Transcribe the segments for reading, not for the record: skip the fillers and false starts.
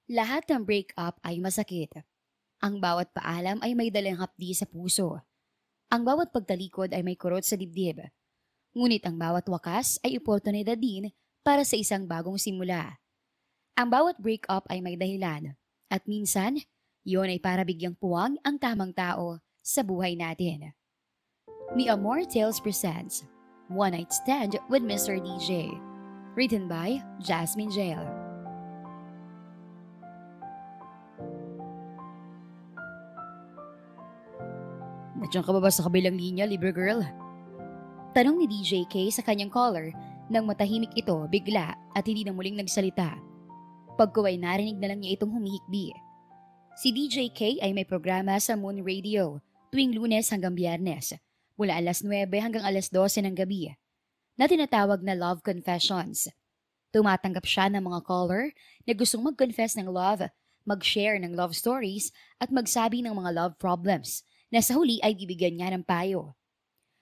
Lahat ng breakup ay masakit. Ang bawat paalam ay may dalang hapdi sa puso. Ang bawat pagtalikod ay may kurot sa dibdib. Ngunit ang bawat wakas ay oportunidad din para sa isang bagong simula. Ang bawat breakup ay may dahilan. At minsan, yon ay para bigyang puwang ang tamang tao sa buhay natin. Mi Amor Tales presents One Night Stand with Mr. DJ. Written by Jasmine Jail. Nandiyan ka ba sa kabilang linya, Libre Girl? Tanong ni DJ K sa kanyang caller nang matahimik ito bigla at hindi na muling nagsalita. Pagkuway narinig na lang niya itong humihikbi. Si DJ K ay may programa sa Moon Radio tuwing Lunes hanggang Biyernes mula alas 9 hanggang alas 12 ng gabi na tinatawag na Love Confessions. Tumatanggap siya ng mga caller na gustong mag-confess ng love, mag-share ng love stories at magsabi ng mga love problems na sa huli ay bibigyan niya ng payo.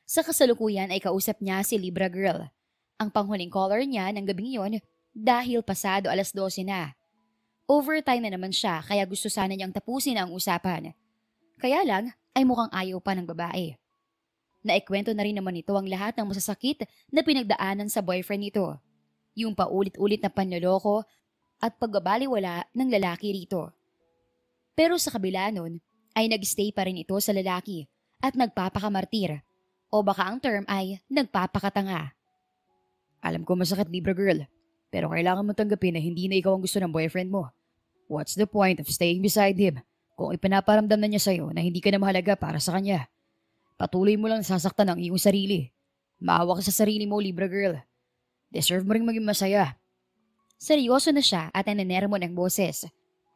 Sa kasalukuyan ay kausap niya si Libra Girl, ang panghuling caller niya ng gabing yon dahil pasado alas 12 na. Overtime na naman siya kaya gusto sana niyang tapusin ang usapan. Kaya lang ay mukhang ayaw pa ng babae. Naikwento na rin naman ito ang lahat ng masasakit na pinagdaanan sa boyfriend nito. Yung paulit-ulit na panloloko at pagbabaliwala ng lalaki rito. Pero sa kabila nun, ay nagstay pa rin ito sa lalaki at nagpapakamartir o baka ang term ay nagpapakatanga. Alam ko masakit, Libra Girl, pero kailangan mo tanggapin na hindi na ikaw ang gusto ng boyfriend mo. What's the point of staying beside him kung ipinaparamdam na niya sa'yo na hindi ka na mahalaga para sa kanya? Patuloy mo lang sasaktan ang iyong sarili. Maawa ka sa sarili mo, Libra Girl. Deserve mo ring maging masaya. Seryoso na siya at nanenermo ng boses.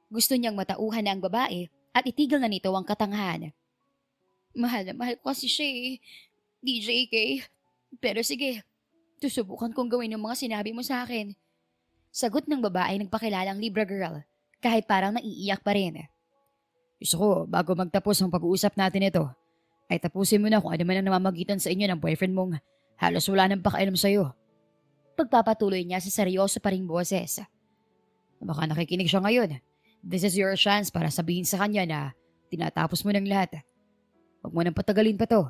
Gusto niyang matauhan na ang babae at itigil na nito ang katangahan. Mahal na mahal ko kasi siya eh, DJ K. Pero sige, susubukan kong gawin ang mga sinabi mo sa akin. Sagot ng babae nagpakilalang Libra Girl, kahit parang naiiyak pa rin. Gusto ko, bago magtapos ang pag-uusap natin ito, ay tapusin mo na kung ano man ang namamagitan sa inyo ng boyfriend mong halos wala nang pakialam sa'yo. Pagpapatuloy niya sa seryoso pa ring boses. Baka nakikinig siya ngayon. This is your chance para sabihin sa kanya na tinatapos mo ng lahat. Huwag mo nang patagalin pa to.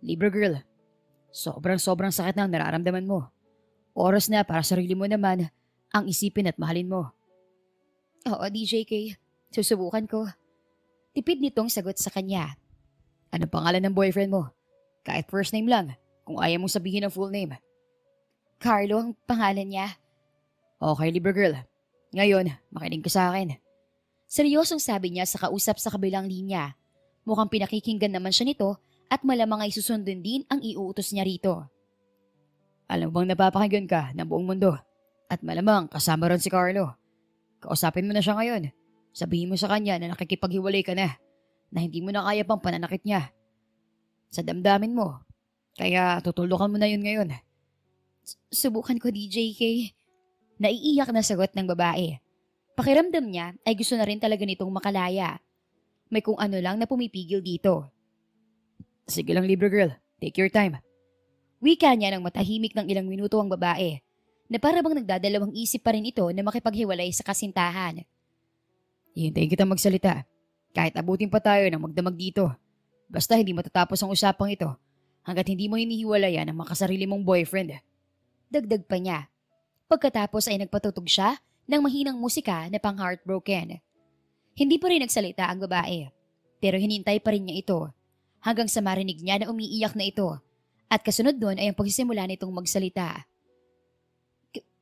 Libra Girl, sobrang sakit na ang nararamdaman mo. Oras na para sarili mo naman ang isipin at mahalin mo. Oo, DJ K. Susubukan ko. Tipid nitong sagot sa kanya. Ano pangalan ng boyfriend mo? Kahit first name lang, kung ayaw mong sabihin ang full name. Carlo ang pangalan niya. Okay, Libra Girl. Ngayon, makinig ka sa akin. Seryosong sabi niya sa kausap sa kabilang linya. Mukhang pinakikinggan naman siya nito at malamang ay susundin din ang iuutos niya rito. Alam bang napapakinggan ka ng buong mundo? At malamang kasama ron si Carlo. Kausapin mo na siya ngayon. Sabihin mo sa kanya na nakikipaghiwalay ka na hindi mo na kaya pang pananakit niya. Sa damdamin mo. Kaya tutuldukan mo na yun ngayon. Subukan ko, DJ K. Naiiyak na sagot ng babae. Pakiramdam niya ay gusto na rin talaga nitong makalaya. May kung ano lang na pumipigil dito. Sige lang, Libra Girl. Take your time. Wika niya ng matahimik ng ilang minuto ang babae na para bang nagdadalawang isip pa rin ito na makipaghiwalay sa kasintahan. Hihintayin kita magsalita. Kahit abutin pa tayo ng magdamag dito. Basta hindi matatapos ang usapang ito hanggat hindi mo hinihiwalayan ang makasarili mong boyfriend. Dagdag pa niya. Pagkatapos ay nagpatutog siya ng mahinang musika na pang heartbroken. Hindi pa rin nagsalita ang babae, pero hinintay pa rin niya ito hanggang sa marinig niya na umiiyak na ito at kasunod doon ay ang pagsisimula nitong magsalita.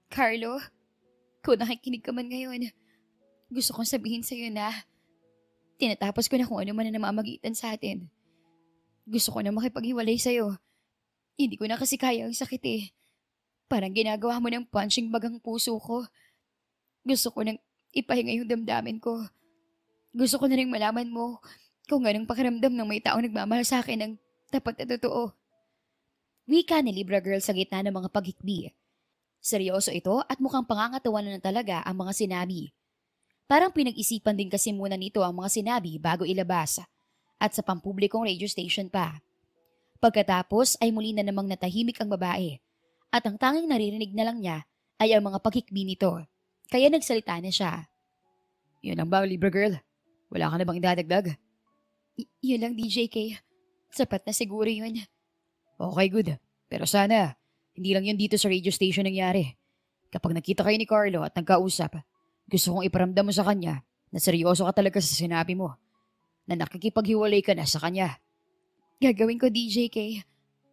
Carlo, kung nakikinig ka man ngayon, gusto kong sabihin sa'yo na tinatapos ko na kung ano man na namamagitan sa atin. Gusto ko na makipaghiwalay sa'yo. Hindi ko na kasi kaya ang sakit eh. Parang ginagawa mo ng punching bag ang puso ko. Gusto ko nang ipahinga yung damdamin ko. Gusto ko na rin malaman mo kung anong pakiramdam ng may taong nagmamahal sa akin ng tapat na totoo. Wika ni Libra Girl sa gitna ng mga paghikbi. Seryoso ito at mukhang pangangatawanan na talaga ang mga sinabi. Parang pinag-isipan din kasi muna nito ang mga sinabi bago ilabas at sa pampublikong radio station pa. Pagkatapos ay muli na namang natahimik ang babae at ang tanging naririnig na lang niya ay ang mga paghikbi nito. Kaya nagsalita na siya. Yun lang ba, Libra Girl? Wala ka na bang idadagdag? Yun lang, DJK. Sapat na siguro yun. Okay, good. Pero sana, hindi lang yun dito sa radio station nangyari. Kapag nakita kayo ni Carlo at nagkausap, gusto kong iparamdam mo sa kanya na seryoso ka talaga sa sinabi mo, na nakikipaghiwalay ka na sa kanya. Gagawin ko, DJK.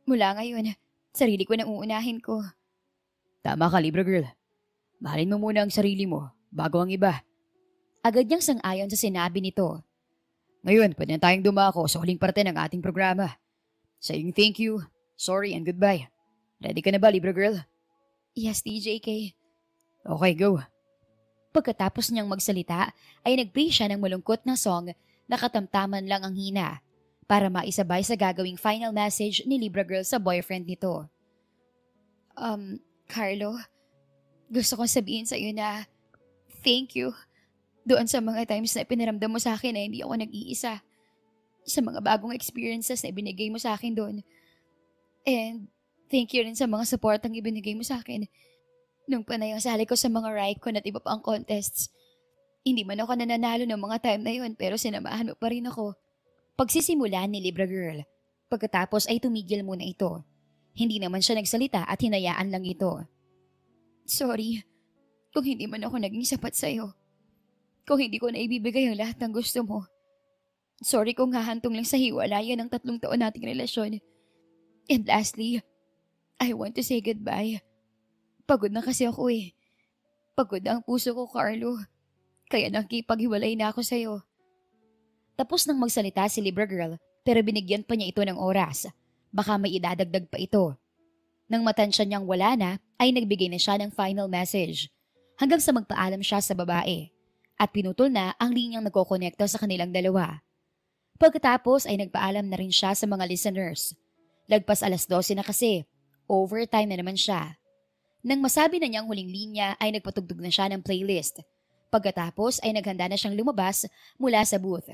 Mula ngayon, sarili ko na uunahin ko. Tama ka, Libra Girl. Mahalin mo muna ang sarili mo bago ang iba. Agad niyang sang-ayon sa sinabi nito. Ngayon, pwede na tayong dumako sa huling parte ng ating programa. Saying thank you, sorry, and goodbye. Ready ka na ba, Libra Girl? Yes, DJK. Okay, go. Pagkatapos niyang magsalita, ay nag-play siya ng malungkot na song na katamtaman lang ang hina para maisabay sa gagawing final message ni Libra Girl sa boyfriend nito. Carlo, gusto kong sabihin sa iyo na thank you doon sa mga times na pinaramdam mo sa akin na hindi ako nag-iisa, sa mga bagong experiences na ibinigay mo sa akin doon. And thank you rin sa mga supportang ibinigay mo sa akin nung panayang sali ko sa mga Rycon at iba pa ang contests. Hindi man ako nananalo ng mga time na yun pero sinamahan mo pa rin ako. Pagsisimula ni Libra Girl, pagkatapos ay tumigil muna ito. Hindi naman siya nagsalita at hinayaan lang ito. Sorry kung hindi man ako naging sapat sa'yo. Kung hindi ko na ibibigay ang lahat ng gusto mo. Sorry kung hahantong lang sa hiwalayan ng 3 taon nating relasyon. And lastly, I want to say goodbye. Pagod na kasi ako eh. Pagod na ang puso ko, Carlo. Kaya nakikipaghiwalay na ako sa'yo. Tapos nang magsalita si Libra Girl, pero binigyan pa niya ito ng oras. Baka may idadagdag pa ito. Nang matansya niyang wala na, ay nagbigay na siya ng final message. Hanggang sa magpaalam siya sa babae. At pinutol na ang linyang nagkokonekta sa kanilang dalawa. Pagkatapos ay nagpaalam na rin siya sa mga listeners. Lagpas 12:00 na kasi, overtime na naman siya. Nang masabi na niyang huling linya ay nagpatugtog na siya ng playlist. Pagkatapos ay naghanda na siyang lumabas mula sa booth.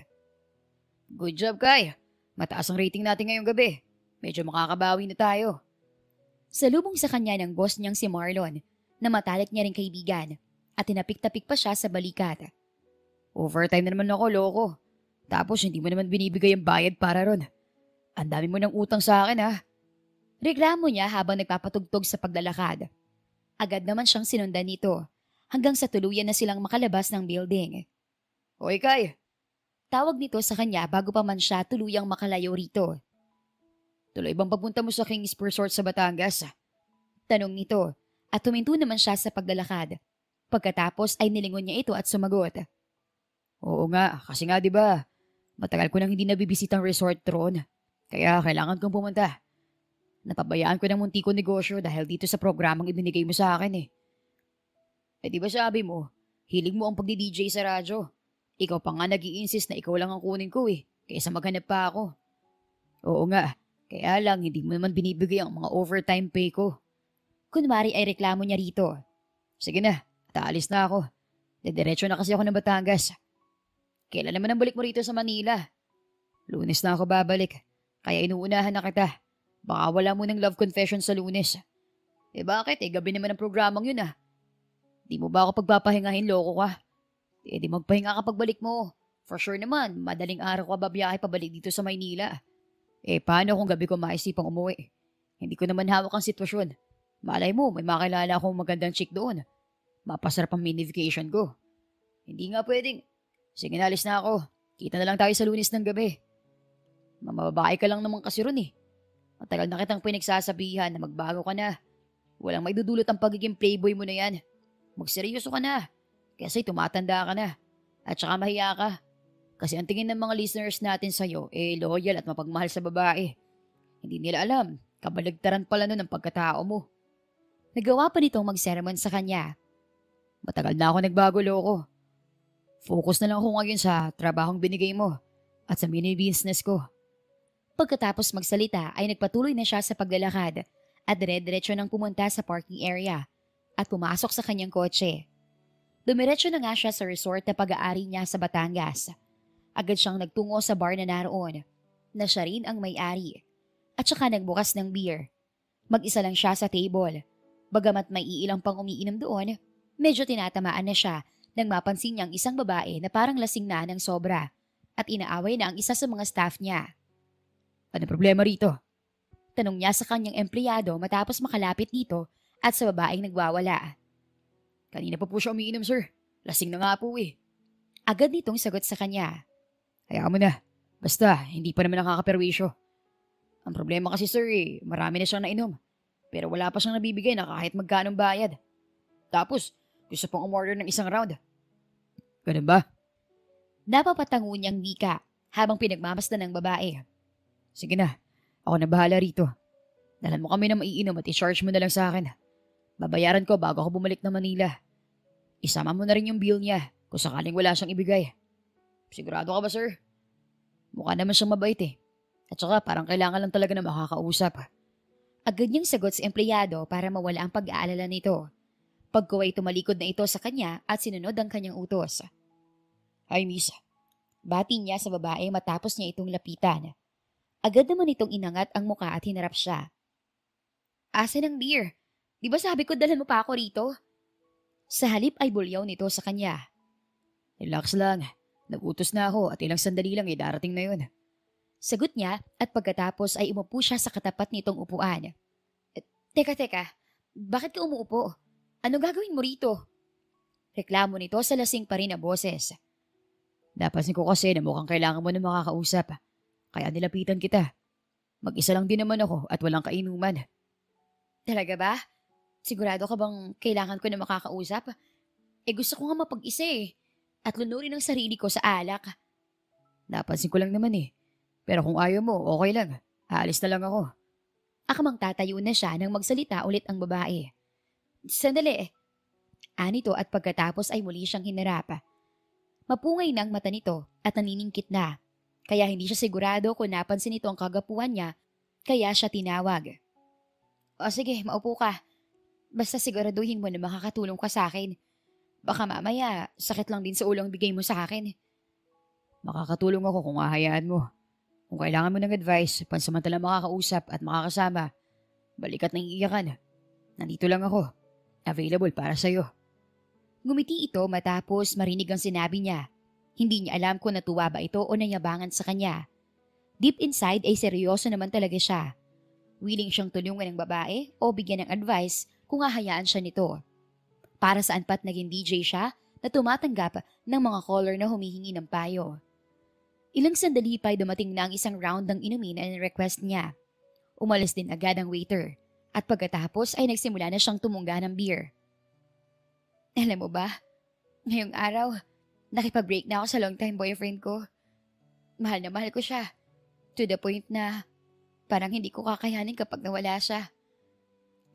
Good job, Kai. Mataas ang rating natin ngayong gabi. Medyo makakabawi na tayo. Salubong sa kanya ng boss niyang si Marlon, na matalik niya rin kaibigan, at tinapik-tapik pa siya sa balikat. Overtime na naman ako, loko. Tapos hindi mo naman binibigay ang bayad para ron. Ang dami mo ng utang sa akin, ha? Reklamo niya habang nagpapatugtog sa paglalakad. Agad naman siyang sinundan nito, hanggang sa tuluyan na silang makalabas ng building. Hoy, Kai! Tawag nito sa kanya bago pa man siya tuluyang makalayo rito. Tuloy bang papunta mo sa King's Resort sa Batangas? Tanong nito, at tuminto naman siya sa paglalakad. Pagkatapos ay nilingon niya ito at sumagot. Oo nga, kasi nga 'di ba, matagal ko nang hindi nabibisita ang resort ron. Kaya kailangan kong pumunta. Napabayaan ko ng munti ko negosyo dahil dito sa programang ibinigay mo sa akin eh. Eh di ba sabi mo, hilig mo ang pagdi-DJ sa radyo. Ikaw pa nga nag-i-insist na ikaw lang ang kunin ko eh, kaysa maghanap pa ako. Oo nga, kaya lang hindi mo naman binibigay ang mga overtime pay ko. Kunwari ay reklamo niya rito. Sige na, aalis na ako. Dediretso na kasi ako ng Batangas. Kailan naman ang balik mo rito sa Manila? Lunes na ako babalik, kaya inuunahan na kita. Baka wala mo ng love confession sa Lunes. Eh bakit? Eh gabi naman ang programang yun ah. Di mo ba ako pagpapahingahin, loko ka? Eh di magpahinga ka pagbalik mo. For sure naman, madaling araw ka babiyahe pabalik dito sa Maynila. Eh paano kung gabi ko maisipang umuwi? Hindi ko naman hawak ang sitwasyon. Malay mo, may makilala akong magandang chick doon. Mapasarap ang mini vacation ko. Hindi nga pwedeng. Sige na, alis na ako. Kita na lang tayo sa Lunes ng gabi. Mamababae ka lang naman kasi ron eh. Matagal na kitang pinagsasabihan na magbago ka na. Walang may dudulot ang pagiging playboy mo na yan. Magseryoso ka na. Kasi tumatanda ka na. At saka mahiya ka. Kasi ang tingin ng mga listeners natin sa'yo loyal at mapagmahal sa babae. Hindi nila alam, kabaligtaran pala nun ang pagkatao mo. Nagawa pa nitong magsermon sa kanya. Matagal na ako nagbago, loko. Focus na lang ako ngayon sa trabahong binigay mo at sa mini business ko. Pagkatapos magsalita ay nagpatuloy na siya sa paglalakad at dire-diretso nang pumunta sa parking area at pumasok sa kanyang kotse. Dumiretso na nga siya sa resort na pag-aari niya sa Batangas. Agad siyang nagtungo sa bar na naroon, na siya rin ang may-ari. At saka nagbukas ng beer. Mag-isa lang siya sa table. Bagamat may iilang pang umiinom doon, medyo tinatamaan na siya nang mapansin niyang isang babae na parang lasing na ng sobra at inaaway na ang isa sa mga staff niya. Ano problema rito? Tanong niya sa kanyang empleyado matapos makalapit dito at sa babaeng nagwawala. Kanina pa po siya umiinom, sir. Lasing na nga po eh. Agad nitong sagot sa kanya. Hayaan mo na. Basta, hindi pa naman nakakaperwisyo. Ang problema kasi sir marami na siyang nainom. Pero wala pa siyang nabibigay na kahit magkanong bayad. Tapos, gusto pang umorder ng isang round. Ganun ba? Napapatango niyang wika habang pinagmamasdan ng babae. Sige na, ako na bahala rito. Dalhan mo kami na maiinom at i-charge mo na lang sa akin. Babayaran ko bago ako bumalik na Manila. Isama mo na rin yung bill niya kung sakaling wala siyang ibigay. Sigurado ka ba, sir? Mukha naman siyang mabait eh. At saka parang kailangan lang talaga na makakausap. Agad niyang sagot sa empleyado para mawala ang pag-aalala nito. Pagkuway tumalikod na ito sa kanya at sinunod ang kanyang utos. Hi, miss. Bati niya sa babae matapos niya itong lapitan. Agad naman itong inangat ang muka at hinarap siya. Asan ang beer? Di ba sabi ko dalhan mo pa ako rito? Sa halip ay bulyaw nito sa kanya. Relax lang. Nagutos na ako at ilang sandali lang darating na yun. Sagot niya at pagkatapos ay umupo siya sa katapat nitong upuan. Teka. Bakit ka umuupo? Ano gagawin mo rito? Reklamo nito sa lasing pa rin na boses. Napansin ko kasi na mukhang kailangan mo na makakausap. Kaya nilapitan kita. Mag-isa lang din naman ako at walang kainuman. Talaga ba? Sigurado ka bang kailangan ko na makakausap? Gusto ko nga mapag-isa at lunurin ang sarili ko sa alak. Napansin ko lang naman Pero kung ayaw mo, okay lang. Aalis na lang ako. Akamang tatayo na siya nang magsalita ulit ang babae. Sandali. Anito at pagkatapos ay muli siyang hinarap. Mapungay na ang mata nito at naniningkit na. Kaya hindi siya sigurado kung napansin nito ang kagapuhan niya, kaya siya tinawag. O sige, maupo ka. Basta siguraduhin mo na makakatulong ka sa akin. Baka mamaya, sakit lang din sa ulong bigay mo sa akin. Makakatulong ako kung hahayaan mo. Kung kailangan mo ng advice, pansamantalang makakausap at makakasama, balikat ng iiyakan. Nandito lang ako. Available para sa'yo. Ngumiti ito matapos marinig ang sinabi niya. Hindi niya alam kung natuwa ba ito o nayabangan sa kanya. Deep inside ay seryoso naman talaga siya. Willing siyang tulungan ng babae o bigyan ng advice kung hahayaan siya nito. Para saan pa't naging DJ siya na tumatanggap ng mga caller na humihingi ng payo. Ilang sandali pa ay dumating na ang isang round ng inumin na request niya. Umalis din agad ang waiter at pagkatapos ay nagsimula na siyang tumungga ng beer. Alam mo ba, ngayong araw, nakipag-break na ako sa long-time boyfriend ko. Mahal na mahal ko siya. To the point na parang hindi ko kakayanin kapag nawala siya.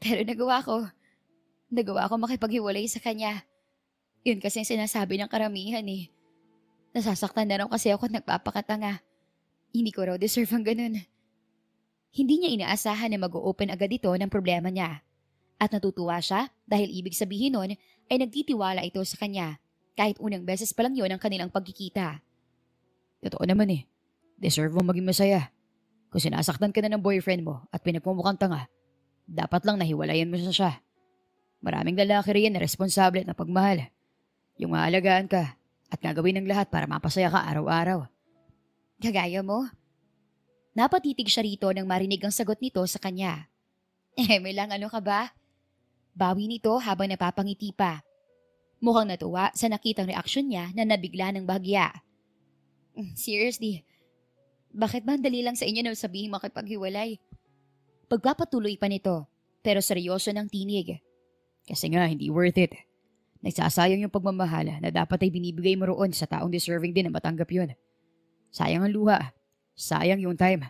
Pero nagawa ko makipaghiwalay sa kanya. Yun kasi ang sinasabi ng karamihan Nasasaktan na raw kasi ako at nagpapakatanga. Hindi ko raw deserve ang ganun. Hindi niya inaasahan na mag-o-open agad ito ng problema niya. At natutuwa siya dahil ibig sabihin nun ay nagtitiwala ito sa kanya. Kahit unang beses pa lang yun ang kanilang pagkikita. Totoo naman Deserve mo maging masaya. Kung sinasaktan ka na ng boyfriend mo at pinagmumukhang tanga, dapat lang nahiwalayan mo siya. Maraming lalaki riyan na responsable at napagmahal. Yung maalagaan ka at gagawin ng lahat para mapasaya ka araw-araw. Kagaya mo? Napatitig siya rito nang marinig ang sagot nito sa kanya. May lang ano ka ba? Bawi nito habang napapangiti pa. Mukhang natuwa sa nakitang reaksyon niya na nabigla ng bahagya. Seriously, bakit ba ang dali lang sa inyo na sabihin makipaghiwalay? Pagpapatuloy pa nito, pero seryoso ng tinig. Kasi nga, hindi worth it. Nagsasayang yung pagmamahal na dapat ay binibigay mo roon sa taong deserving din na matanggap yun. Sayang ang luha. Sayang yung time.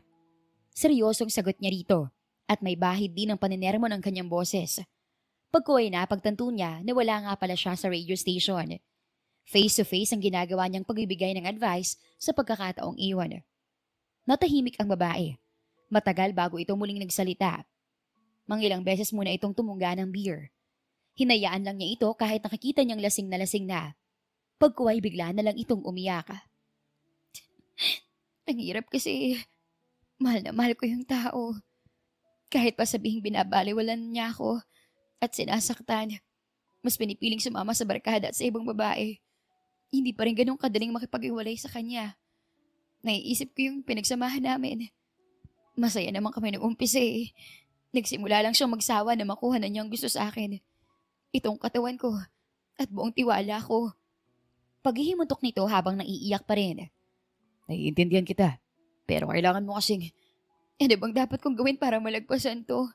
Seryosong sagot niya rito at may bahid din ang paninermo ng kanyang boses. Pagkuhay na pagtanto niya na wala nga pala siya sa radio station. Face-to-face ang ginagawa niyang pagbibigay ng advice sa pagkakataong iwan. Natahimik ang babae. Matagal bago ito muling nagsalita. Mangilang beses muna itong tumungga ng beer. Hinayaan lang niya ito kahit nakikita niyang lasing na. Pagkuhay bigla na lang itong umiyak. Ang hirap kasi mahal na mahal ko yung tao. Kahit pa sabihing binabaliwalan niya ako at sinasaktan, mas pinipiling sumama sa barkada at sa ibang babae. Hindi pa rin ganun kadaling makipag-iwalay sa kanya. Naiisip ko yung pinagsamahan namin. Masaya naman kami nung umpisa eh. Nagsimula lang siyang magsawa na makuha na niya ang gusto sa akin. Itong katawan ko at buong tiwala ko. Paghihimuntok nito habang naiiyak pa rin. Naiintindihan kita. Pero kailangan mo kasing... Ano bang dapat kong gawin para malagpasan to?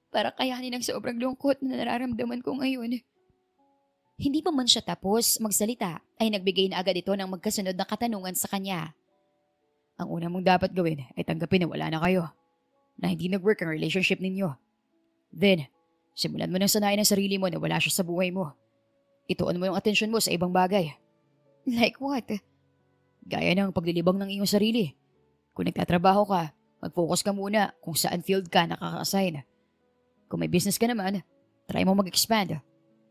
Para kayanin ang sobrang lungkot na nararamdaman ko ngayon. Hindi pa man siya tapos magsalita ay nagbigay na agad ito ng magkasunod na katanungan sa kanya. Ang una mong dapat gawin ay tanggapin na wala na kayo. Na hindi nag-work ang relationship ninyo. Then, simulan mo nang sanayin ang sarili mo na wala siya sa buhay mo. Ituon mo yung atensyon mo sa ibang bagay. Like what? Gaya ng paglilibang ng iyong sarili. Kung nagtatrabaho ka, mag-focus ka muna kung saan field ka nakaka-assign. Kung may business ka naman, try mo mag-expand.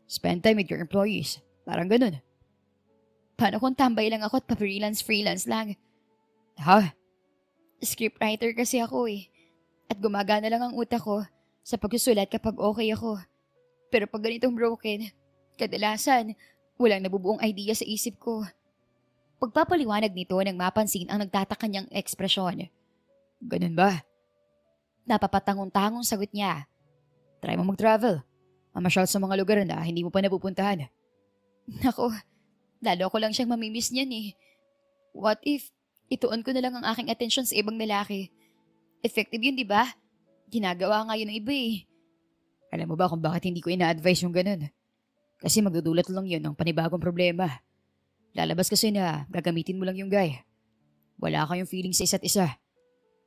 Spend time with your employees. Parang ganun. Paano kung tambay lang ako at pa-freelance lang? Ha? Scriptwriter kasi ako eh. At gumagana lang ang utak ko sa pagsusulat kapag okay ako. Pero pag ganitong broken, kadalasan, walang nabubuong idea sa isip ko. Pagpapaliwanag nito nang mapansin ang nagtataka niyang ekspresyon. Ganun ba? Napapatangon-tangong sagot niya. Try mo mag-travel. Mamasyal sa mga lugar na hindi mo pa napupuntahan. Nako, lalo ko lang siyang mamimiss niyan eh. What if ituon ko na lang ang aking atensyon sa ibang lalaki? Effective yun, di ba? Ginagawa nga yun ng iba eh. Alam mo ba kung bakit hindi ko ina-advise yung ganun? Kasi magdudulot lang yun ng panibagong problema. Lalabas kasi na gagamitin mo lang yung guy. Wala kayong feeling sa isa't isa.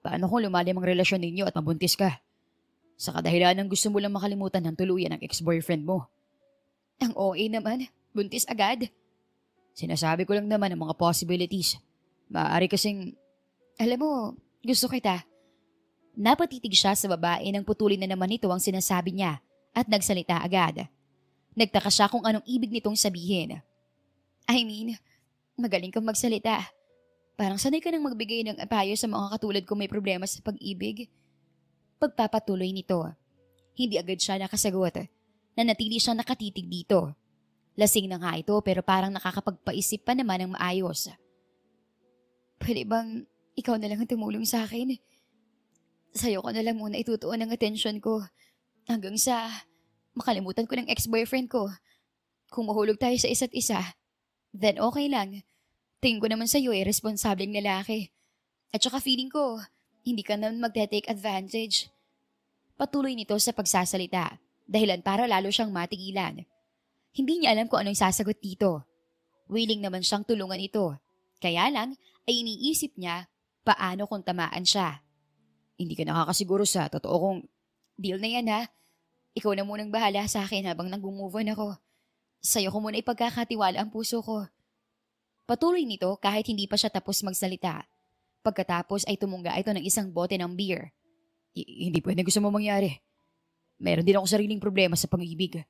Paano kung lumalim ang relasyon ninyo at mabuntis ka? Sa kadahilan ng gusto mo lang makalimutan ng tuluyan ng ex-boyfriend mo. Ang OA naman, buntis agad. Sinasabi ko lang naman ang mga possibilities. Maaari kasing... Alam mo, gusto kita. Napatitig siya sa babae nang putulin na naman ito ang sinasabi niya at nagsalita agad. Nagtaka siya kung anong ibig nitong sabihin. I mean, magaling kang magsalita. Parang sanay ka nang magbigay ng payo sa mga katulad kong may problema sa pag-ibig. Pagpapatuloy nito. Hindi agad siya nakasagot. Nanatili siyang nakatitig dito. Lasing na nga ito pero parang nakakapagpaisip pa naman ng maayos. Pwede bang ikaw na lang ang tumulong sa akin? Sa'yo ko na lang muna itutuon ang atensyon ko hanggang sa makalimutan ko ng ex-boyfriend ko. Kung mahulog tayo sa isa't isa, then okay lang. Tingin ko naman sa'yo responsableng lalaki. At saka feeling ko, hindi ka naman magte-take advantage. Patuloy nito sa pagsasalita, dahilan para lalo siyang matigilan. Hindi niya alam kung anong sasagot dito. Willing naman siyang tulungan ito. Kaya lang ay iniisip niya paano kung tamaan siya. Hindi ka nakakasiguro sa totoo kung... Deal na yan ha. Ikaw na munang bahala sa akin habang nag-move on ako. Sa'yo ko muna ipagkakatiwala ang puso ko. Patuloy nito kahit hindi pa siya tapos magsalita. Pagkatapos ay tumungga ito ng isang bote ng beer. Hindi pwede gusto mo mangyari. Meron din ako sariling problema sa pag-ibig.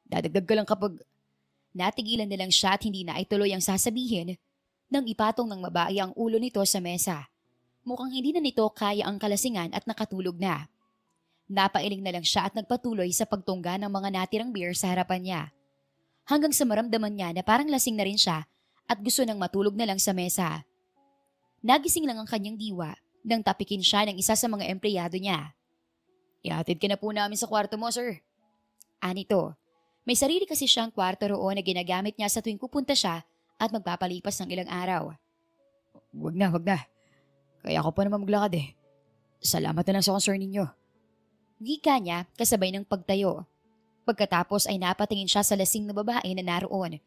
Dadagdag ka lang kapag... Natigilan na lang siya at hindi na ituloy ang sasabihin nang ipatong ng babae ang ulo nito sa mesa. Mukhang hindi na nito kaya ang kalasingan at nakatulog na. Napailing na lang siya at nagpatuloy sa pagtungga ng mga natirang beer sa harapan niya. Hanggang sa maramdaman niya na parang lasing na rin siya at gusto nang matulog na lang sa mesa. Nagising lang ang kanyang diwa nang tapikin siya ng isa sa mga empleyado niya. Ihatid ka na po namin sa kwarto mo, sir. Anito, may sarili kasi siyang kwarto roon na ginagamit niya sa tuwing pupunta siya at magpapalipas ng ilang araw. Wag na. Kaya ako pa naman maglakad eh. Salamat na lang sa concern ninyo. Wika niya kasabay ng pagtayo. Pagkatapos ay napatingin siya sa lasing na babae na naroon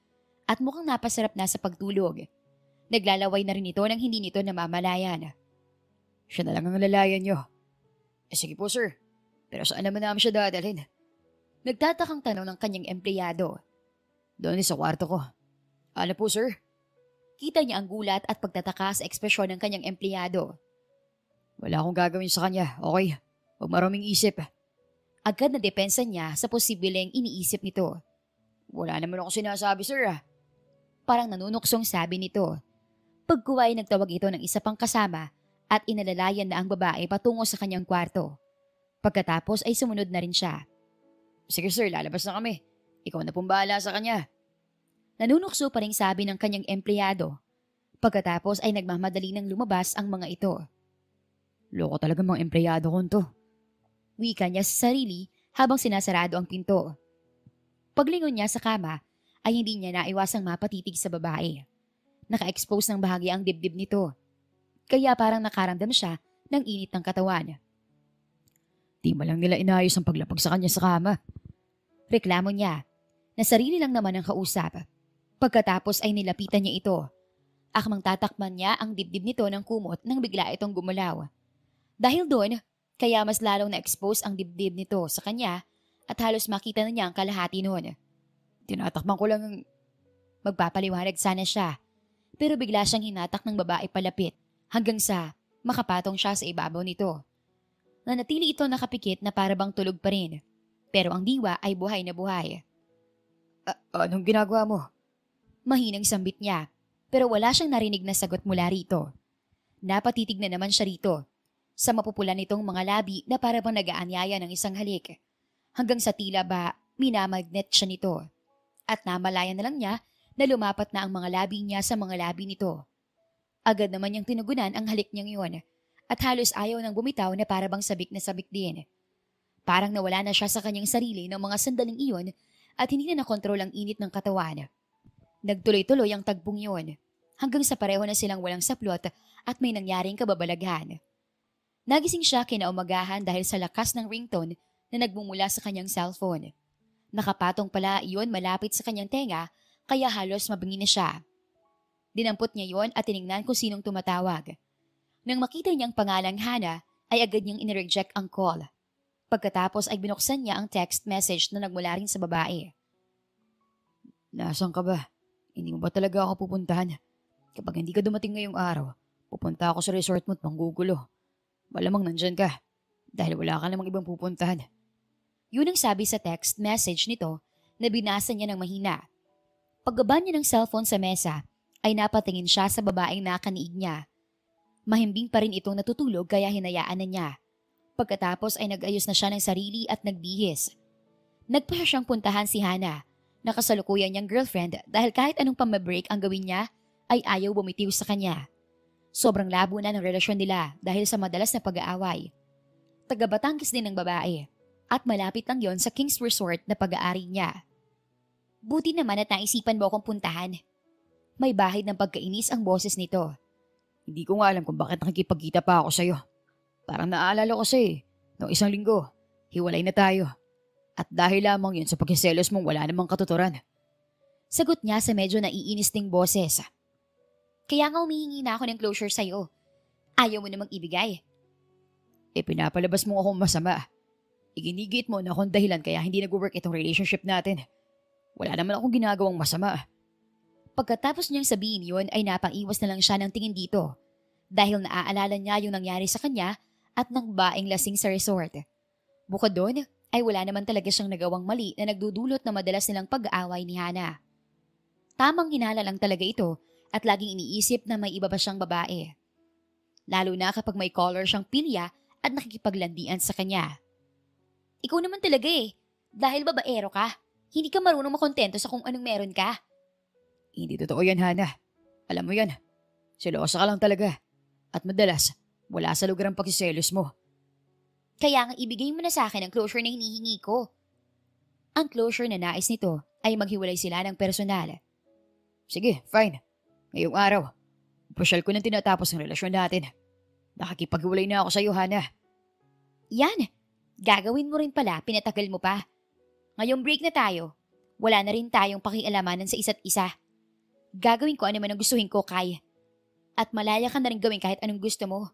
at mukhang napasarap na sa pagtulog. Naglalaway na rin ito nang hindi nito namamalayan. Siya na lang ang lalayan nyo. Sige po sir, pero saan naman namin siya dadalhin? Nagtatakang tanong ng kanyang empleyado. Doon sa kwarto ko. Ano po sir? Kita niya ang gulat at pagtataka sa ekspresyon ng kanyang empleyado. Wala akong gagawin sa kanya, okay? Huwag maraming isip. Agad na depensa niya sa posibleng iniisip nito. Wala naman ako sinasabi sir ah. Parang nanunuksong sabi nito. Pagkuway nagtawag ito ng isa pang kasama at inalalayan na ang babae patungo sa kanyang kwarto. Pagkatapos ay sumunod na rin siya. Sige sir, lalabas na kami. Ikaw na pong bahala sa kanya. Nanunukso pa rin sabi ng kanyang empleyado. Pagkatapos ay nagmamadali ng lumabas ang mga ito. Loko talaga mga empleyado ko to. Wika niya sa sarili habang sinasarado ang pinto. Paglingon niya sa kama ay hindi niya naiwasang mapatitig sa babae. Naka-expose ng bahagi ang dibdib nito. Kaya parang nakaramdam siya ng init ng katawan. Di man lang nila inayos ang paglapag sa kanya sa kama. Reklamo niya na sarili lang naman ang kausap. Pagkatapos ay nilapitan niya ito. Akmang tatakman niya ang dibdib nito ng kumot nang bigla itong gumalaw. Dahil doon, kaya mas lalong na-expose ang dibdib nito sa kanya at halos makita na niya ang kalahati noon. Tinatakman ko lang ang... Magpapaliwanag sana siya, pero bigla siyang hinatak ng babae palapit hanggang sa makapatong siya sa ibabaw nito. Nanatili ito nakapikit na parabang tulog pa rin, pero ang diwa ay buhay na buhay. Anong ginagawa mo? Mahinang sambit niya, pero wala siyang narinig na sagot mula rito. Napatitig na naman siya rito, sa mapupula nitong mga labi na parabang nag-aanyaya ng isang halik, hanggang sa tila ba minamagnet siya nito. At namalaya na lang niya na lumapat na ang mga labi niya sa mga labi nito. Agad naman niyang tinugunan ang halik niyang yun, at halos ayaw nang bumitaw na parabang sabik na sabik din. Parang nawala na siya sa kanyang sarili ng mga sandaling iyon at hindi na nakontrol ang init ng katawan. Nagtuloy-tuloy ang tagpong yun, hanggang sa pareho na silang walang saplot at may nangyaring kababalaghan. Nagising siya kinaumagahan dahil sa lakas ng ringtone na nagmumula sa kanyang cellphone. Nakapatong pala iyon malapit sa kanyang tenga kaya halos mabingi na siya. Dinampot niya yon at tiningnan kung sinong tumatawag. Nang makita niyang pangalang Hana, ay agad niyang inireject ang call. Pagkatapos ay binuksan niya ang text message na nagmula rin sa babae. Nasaan ka ba? Hindi mo ba talaga ako pupuntahan? Kapag hindi ka dumating ngayong araw, pupunta ako sa resort mo at manggugulo. Malamang nandyan ka, dahil wala ka namang ibang pupuntahan. Yun ang sabi sa text message nito na binasa niya ng mahina. Pagbaba niya ng cellphone sa mesa, ay napatingin siya sa babaeng nakaniig niya. Mahimbing pa rin itong natutulog kaya hinayaan na niya. Pagkatapos ay nag-ayos na siya ng sarili at nagbihis. Nagpasya siyang puntahan si Hana, nakasalukuyan niyang girlfriend dahil kahit anong pamabreak ang gawin niya, ay ayaw bumitiw sa kanya. Sobrang labo na ng relasyon nila dahil sa madalas na pag-aaway. Taga-Batangas din ng babae at malapit lang yon sa King's Resort na pag-aari niya. Buti naman at naisipan mo akong puntahan. May bahid ng pagkainis ang boses nito. Hindi ko nga alam kung bakit nakikipagkita pa ako sa'yo. Parang naaalala ko sa'yo noong isang linggo, hiwalay na tayo. At dahil lamang yun sa pagkiselos mong wala namang katuturan. Sagot niya sa medyo naiinis ding boses. Kaya nga humihingi na ako ng closure sa'yo. Ayaw mo namang ibigay. Pinapalabas mo akong masama. Iginigit mo na akong dahilan kaya hindi nag-work itong relationship natin. Wala naman akong ginagawang masama. Pagkatapos niyang sabihin yun ay napang-iwas na lang siya ng tingin dito dahil naaalala niya yung nangyari sa kanya at ng baeng lasing sa resort. Bukod doon ay wala naman talaga siyang nagawang mali na nagdudulot na madalas nilang pag-aaway ni Hana. Tamang hinala lang talaga ito at laging iniisip na may iba ba siyang babae. Lalo na kapag may caller siyang pilya at nakikipaglandian sa kanya. Ikaw naman talaga dahil babaero ka, hindi ka marunong makontento sa kung anong meron ka. Hindi totoo yan, Hana. Alam mo yan. Selosa ka lang talaga. At madalas, wala sa lugar ang pagsiselos mo. Kaya nga ibigay mo na sa akin ang closure na hinihingi ko. Ang closure na nais nito ay maghiwalay sila ng personal. Sige, fine. Ngayong araw, opisyal ko nang tinatapos ang relasyon natin. Nakikipaghiwalay na ako sa iyo, Hana. Yan! Gagawin mo rin pala, pinatagal mo pa. Ngayong break na tayo, wala na rin tayong pakialamanan sa isa't isa. Gagawin ko ano man ang gustuhin ko, Kai. At malaya ka na rin gawin kahit anong gusto mo.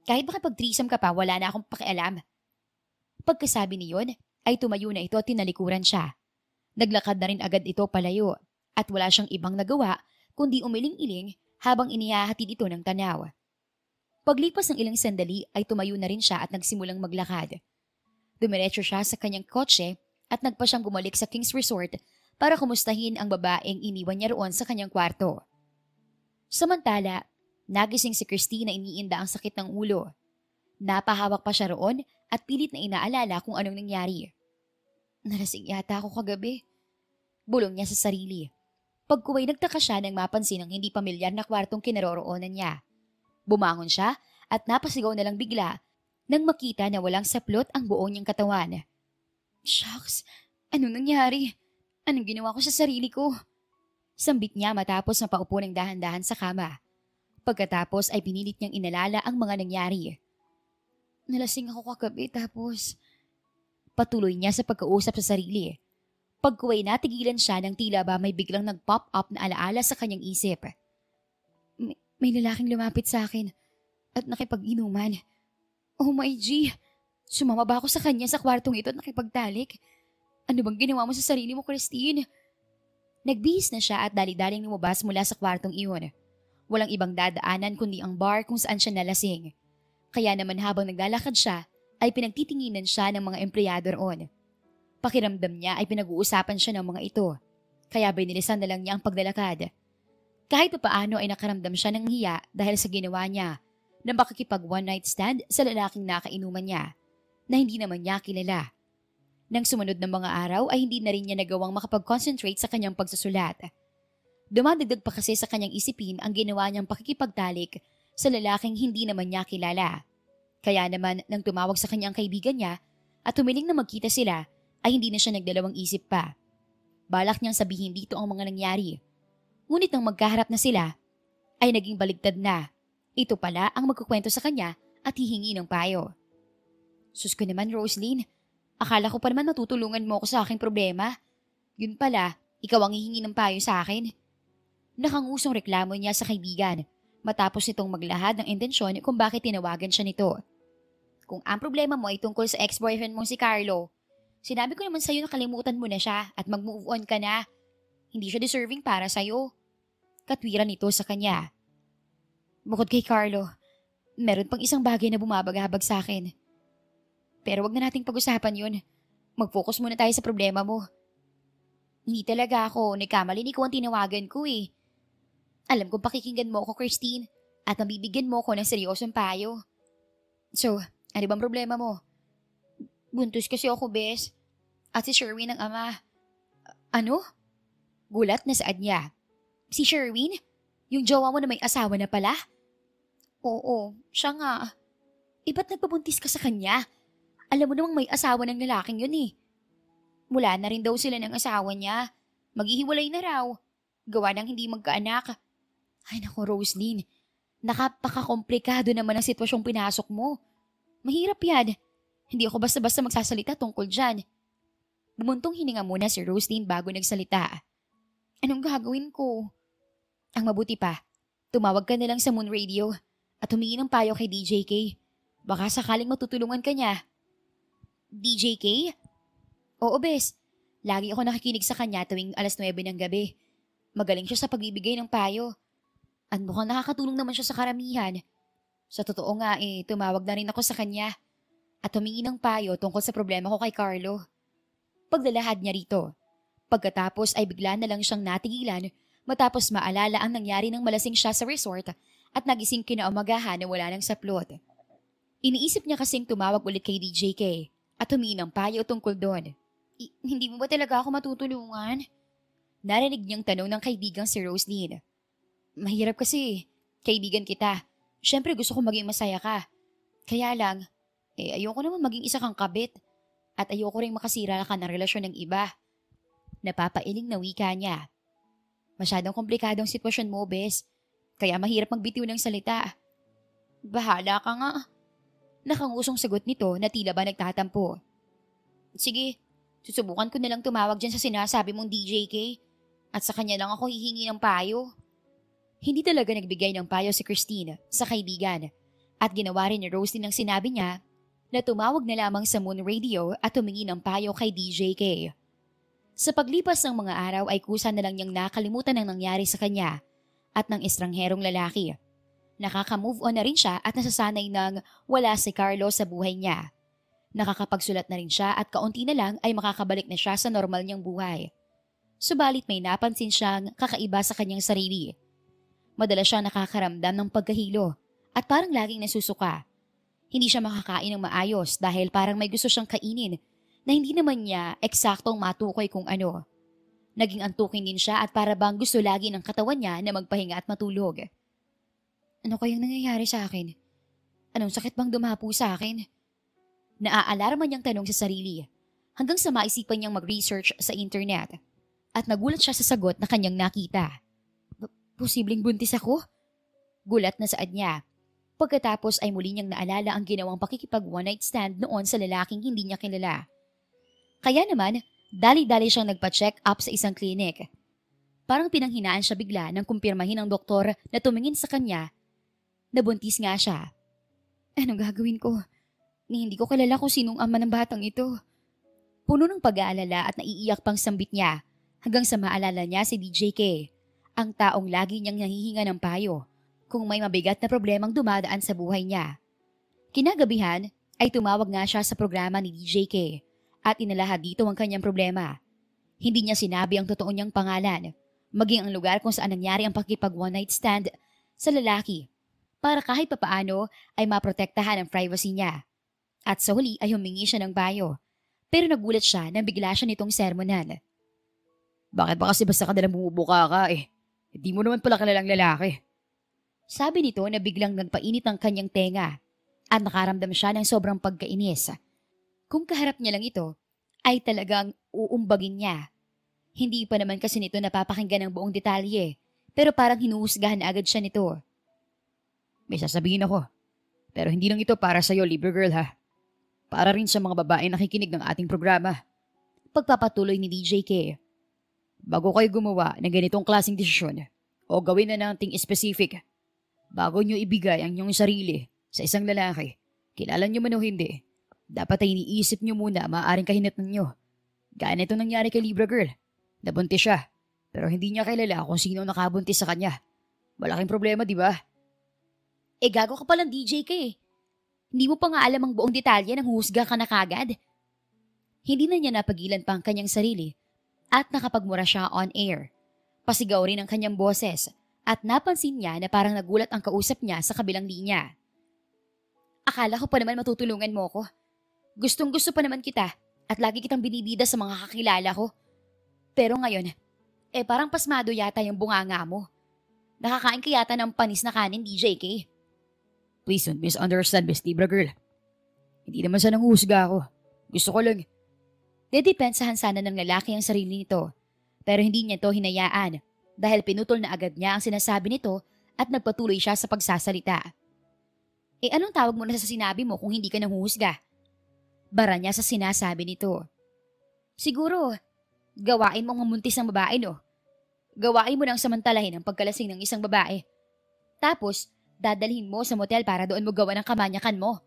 Kahit makipag-threesome ka pa, wala na akong pakialam. Pagkasabi niyon, ay tumayo na ito at tinalikuran siya. Naglakad na rin agad ito palayo at wala siyang ibang nagawa kundi umiling-iling habang inihahatid ito ng tanaw. Paglipas ng ilang sandali ay tumayo na rin siya at nagsimulang maglakad. Dumiretso siya sa kanyang kotse at nagpa siyang bumalik sa King's Resort para kumustahin ang babaeng iniwan niya roon sa kanyang kwarto. Samantala, nagising si Christy na iniinda ang sakit ng ulo. Napahawak pa siya roon at pilit na inaalala kung anong nangyari. Nalasing yata ako kagabi. Bulong niya sa sarili. Pagkuway nagtaka siya nang mapansin ang hindi pamilyar na kwartong kinaroroonan niya. Bumangon siya at napasigaw na lang bigla nang makita na walang saplot ang buong niyang katawan. Shucks, ano nangyari? Anong ginawa ko sa sarili ko? Sambit niya matapos mapaupo ng dahan-dahan sa kama. Pagkatapos ay pinilit niyang inalala ang mga nangyari. Nalasing ako kagabi tapos... Patuloy niya sa pagkausap sa sarili. Pagkuway natigilan siya nang tila ba may biglang nag-pop up na alaala sa kanyang isip. May lalaking lumapit sa akin at nakipag-inuman. Oh my G! Sumama ba ako sa kanya sa kwartong ito at nakipagtalik? Ano bang ginawa mo sa sarili mo, Christine? Nagbihis na siya at dali-daling lumabas mula sa kwartong iyon. Walang ibang dadaanan kundi ang bar kung saan siya nalasing. Kaya naman habang naglalakad siya, ay pinagtitinginan siya ng mga empleyado roon. Pakiramdam niya ay pinag-uusapan siya ng mga ito, kaya binilisan na lang niya ang paglalakad. Kahit paano ay nakaramdam siya ng hiya dahil sa ginawa niya na makakipag one night stand sa lalaking nakainuman niya, na hindi naman niya kilala. Nang sumunod ng mga araw ay hindi na rin niya nagawang makapag-concentrate sa kanyang pagsusulat. Dumadagdag pa kasi sa kanyang isipin ang ginawa niyang pakikipagtalik sa lalaking hindi naman niya kilala. Kaya naman nang tumawag sa kanyang kaibigan niya at humiling na magkita sila, ay hindi na siya nagdalawang isip pa. Balak niyang sabihin dito ang mga nangyari. Ngunit nang magkaharap na sila, ay naging baligtad na. Ito pala ang magkukwento sa kanya at hihingi ng payo. Sus ko naman, Roslyn. Akala ko pa naman matutulungan mo ako sa aking problema. Yun pala, ikaw ang hihingi ng payo sa akin. Nakangusong reklamo niya sa kaibigan matapos nitong maglahad ng intensyon kung bakit tinawagan siya nito. Kung ang problema mo ay tungkol sa ex-boyfriend mong si Carlo, sinabi ko naman sa'yo na kalimutan mo na siya at mag-move on ka na. Hindi siya deserving para sa'yo. Katwiran nito sa kanya. Bukod kay Carlo, meron pang isang bagay na bumabagabag sa akin. Pero wag na nating pag-usapan yun. Mag-focus muna tayo sa problema mo. Hindi talaga ako. Nagkamali ni ko ang tinawagan ko eh. Alam kong pakikinggan mo ako, Christine, at mabibigyan mo ako ng seryosong payo. So, ano bang problema mo? Buntis kasi ako, bes. At si Sherwin ang ama. Ano? Gulat na saad niya. Si Sherwin? Yung jowa mo na may asawa na pala? Oo, siya nga. Ba't nagpabuntis ka sa kanya? Alam mo namang may asawa ng lalaking yun eh. Mula na rin daw sila ng asawa niya. Maghihiwalay na raw. Gawa ng hindi magkaanak. Ay nako, Roslyn. Nakapakakomplikado naman ang sitwasyong pinasok mo. Mahirap yan. Hindi ako basta-basta magsasalita tungkol dyan. Bumuntong hininga muna si Roslyn bago nagsalita. Anong gagawin ko? Ang mabuti pa, tumawag ka na lang sa Moon Radio at humingi ng payo kay DJK. Baka sakaling matutulungan ka niya. DJK? Oo, bes. Lagi ako nakikinig sa kanya tuwing 9:00 ng gabi. Magaling siya sa pagbibigay ng payo. At mukhang nakakatulong naman siya sa karamihan. Sa totoo nga tumawag na rin ako sa kanya at humingi ng payo tungkol sa problema ko kay Carlo. Paglalahad niya rito. Pagkatapos ay bigla na lang siyang natigilan matapos maalala ang nangyari nang malasing siya sa resort at nagising kinaumagahan na wala ng saplot. Iniisip niya kasing tumawag ulit kay DJK at humingi ng payo tungkol doon. Hindi mo ba talaga ako matutulungan? Narinig niyang tanong ng kaibigang si Roslyn. Mahirap kasi, kaibigan kita. Siyempre gusto ko maging masaya ka. Kaya lang, ayoko naman maging isa kang kabit. At ayoko rin makasira ka ng relasyon ng iba. Napapailing na wika niya. Masyadong komplikadong sitwasyon mo, bes. Kaya mahirap magbitiw ng salita. Bahala ka nga. Nakangusong sagot nito na tila ba nagtatampo. Sige, susubukan ko na lang tumawag dyan sa sinasabi mong DJK. At sa kanya lang ako hihingi ng payo. Hindi talaga nagbigay ng payo si Christine sa kaibigan. At ginawa rin ni Rosie ng sinabi niya na tumawag na lamang sa Moon Radio at humingi ng payo kay DJK. Sa paglipas ng mga araw ay kusa na lang niyang nakalimutan ang nangyari sa kanya at ng estrangherong lalaki. Nakaka-move on na rin siya at nasasanay ng wala si Carlo sa buhay niya. Nakakapagsulat na rin siya at kaunti na lang ay makakabalik na siya sa normal niyang buhay. Subalit may napansin siyang kakaiba sa kanyang sarili. Madalas siyang nakakaramdam ng pagkahilo at parang laging nasusuka. Hindi siya makakain ng maayos dahil parang may gusto siyang kainin na hindi naman niya eksaktong matukoy kung ano. Naging antukin din siya at para bang gusto lagi ng katawan niya na magpahinga at matulog. Ano kayang nangyayari sa akin? Anong sakit bang dumapo sa akin? Naaalarma niyang tanong sa sarili hanggang sa maisipan niyang mag-research sa internet at nagulat siya sa sagot na kanyang nakita. Posibleng buntis ako? Gulat na saad niya. Pagkatapos ay muli niyang naalala ang ginawang pakikipag one night stand noon sa lalaking hindi niya kilala. Kaya naman, dali-dali siyang nagpa-check up sa isang klinik. Parang pinanghinaan siya bigla nang kumpirmahin ng doktor na tumingin sa kanya na buntis nga siya. Anong gagawin ko? Hindi ko kilala kung sinong ama ng batang ito. Puno ng pag-aalala at naiiyak pang sambit niya hanggang sa maalala niya si DJK, ang taong lagi niyang nahihinga ng payo kung may mabigat na problemang dumadaan sa buhay niya. Kinagabihan ay tumawag nga siya sa programa ni DJK at inalahad dito ang kanyang problema. Hindi niya sinabi ang totoo niyang pangalan, maging ang lugar kung saan nangyari ang pakipag one night stand sa lalaki para kahit papaano ay maprotektahan ang privacy niya. At sa huli ay humingi siya ng payo. Pero nagulat siya nang bigla siya nitong sermonan. Bakit ba kasi basta ka nalang bumubuka ka eh? Hindi mo naman pala kilalang lalaki. Sabi nito na biglang nagpainit ang kanyang tenga at nakaramdam siya ng sobrang pagkainis. Kung kaharap niya lang ito, ay talagang uumbagin niya. Hindi pa naman kasi nito napapakinggan ng buong detalye, pero parang hinuhusgahan agad siya nito. May sasabihin ako, pero hindi lang ito para sa'yo, libre girl ha. Para rin sa mga babae nakikinig ng ating programa. Pagpapatuloy ni DJK. Bago kayo gumawa ng ganitong klaseng desisyon o gawin na nating specific, bago nyo ibigay ang inyong sarili sa isang lalaki, kilala nyo man o hindi, dapat ay iniisip nyo muna maaaring kahinatnan nyo. Gaya na ito nangyari kay Libra Girl. Nabuntis siya, pero hindi niya kilala kung sino nakabuntis sa kanya. Malaking problema, di ba? Gago ka palang DJK eh. Hindi mo pa nga alam ang buong detalye nang husga ka na kagad. Hindi na niya napagilan pa ang kanyang sarili at nakapagmura siya on air. Pasigaw rin ang kanyang boses at napansin niya na parang nagulat ang kausap niya sa kabilang linya. Akala ko pa naman matutulungan mo ko. Gustong gusto pa naman kita at lagi kitang binibida sa mga kakilala ko. Pero ngayon, parang pasmado yata yung bunganga mo. Nakakain ka yata ng panis na kanin, DJK. Please don't misunderstand, Miss Libra Girl. Hindi naman sa nanghusga ako. Gusto ko lang. Dedepensahan sana ng lalaki ang sarili nito. Pero hindi niya ito hinayaan dahil pinutol na agad niya ang sinasabi nito at nagpatuloy siya sa pagsasalita. Anong tawag mo na sa sinabi mo kung hindi ka nanghusga? Bara niya sa sinasabi nito. Siguro, gawain mo ang mamuntis ng babae, no? Gawain mo nang samantalahin ang pagkalasing ng isang babae. Tapos, dadalhin mo sa motel para doon mo gawa ng kamanyakan mo.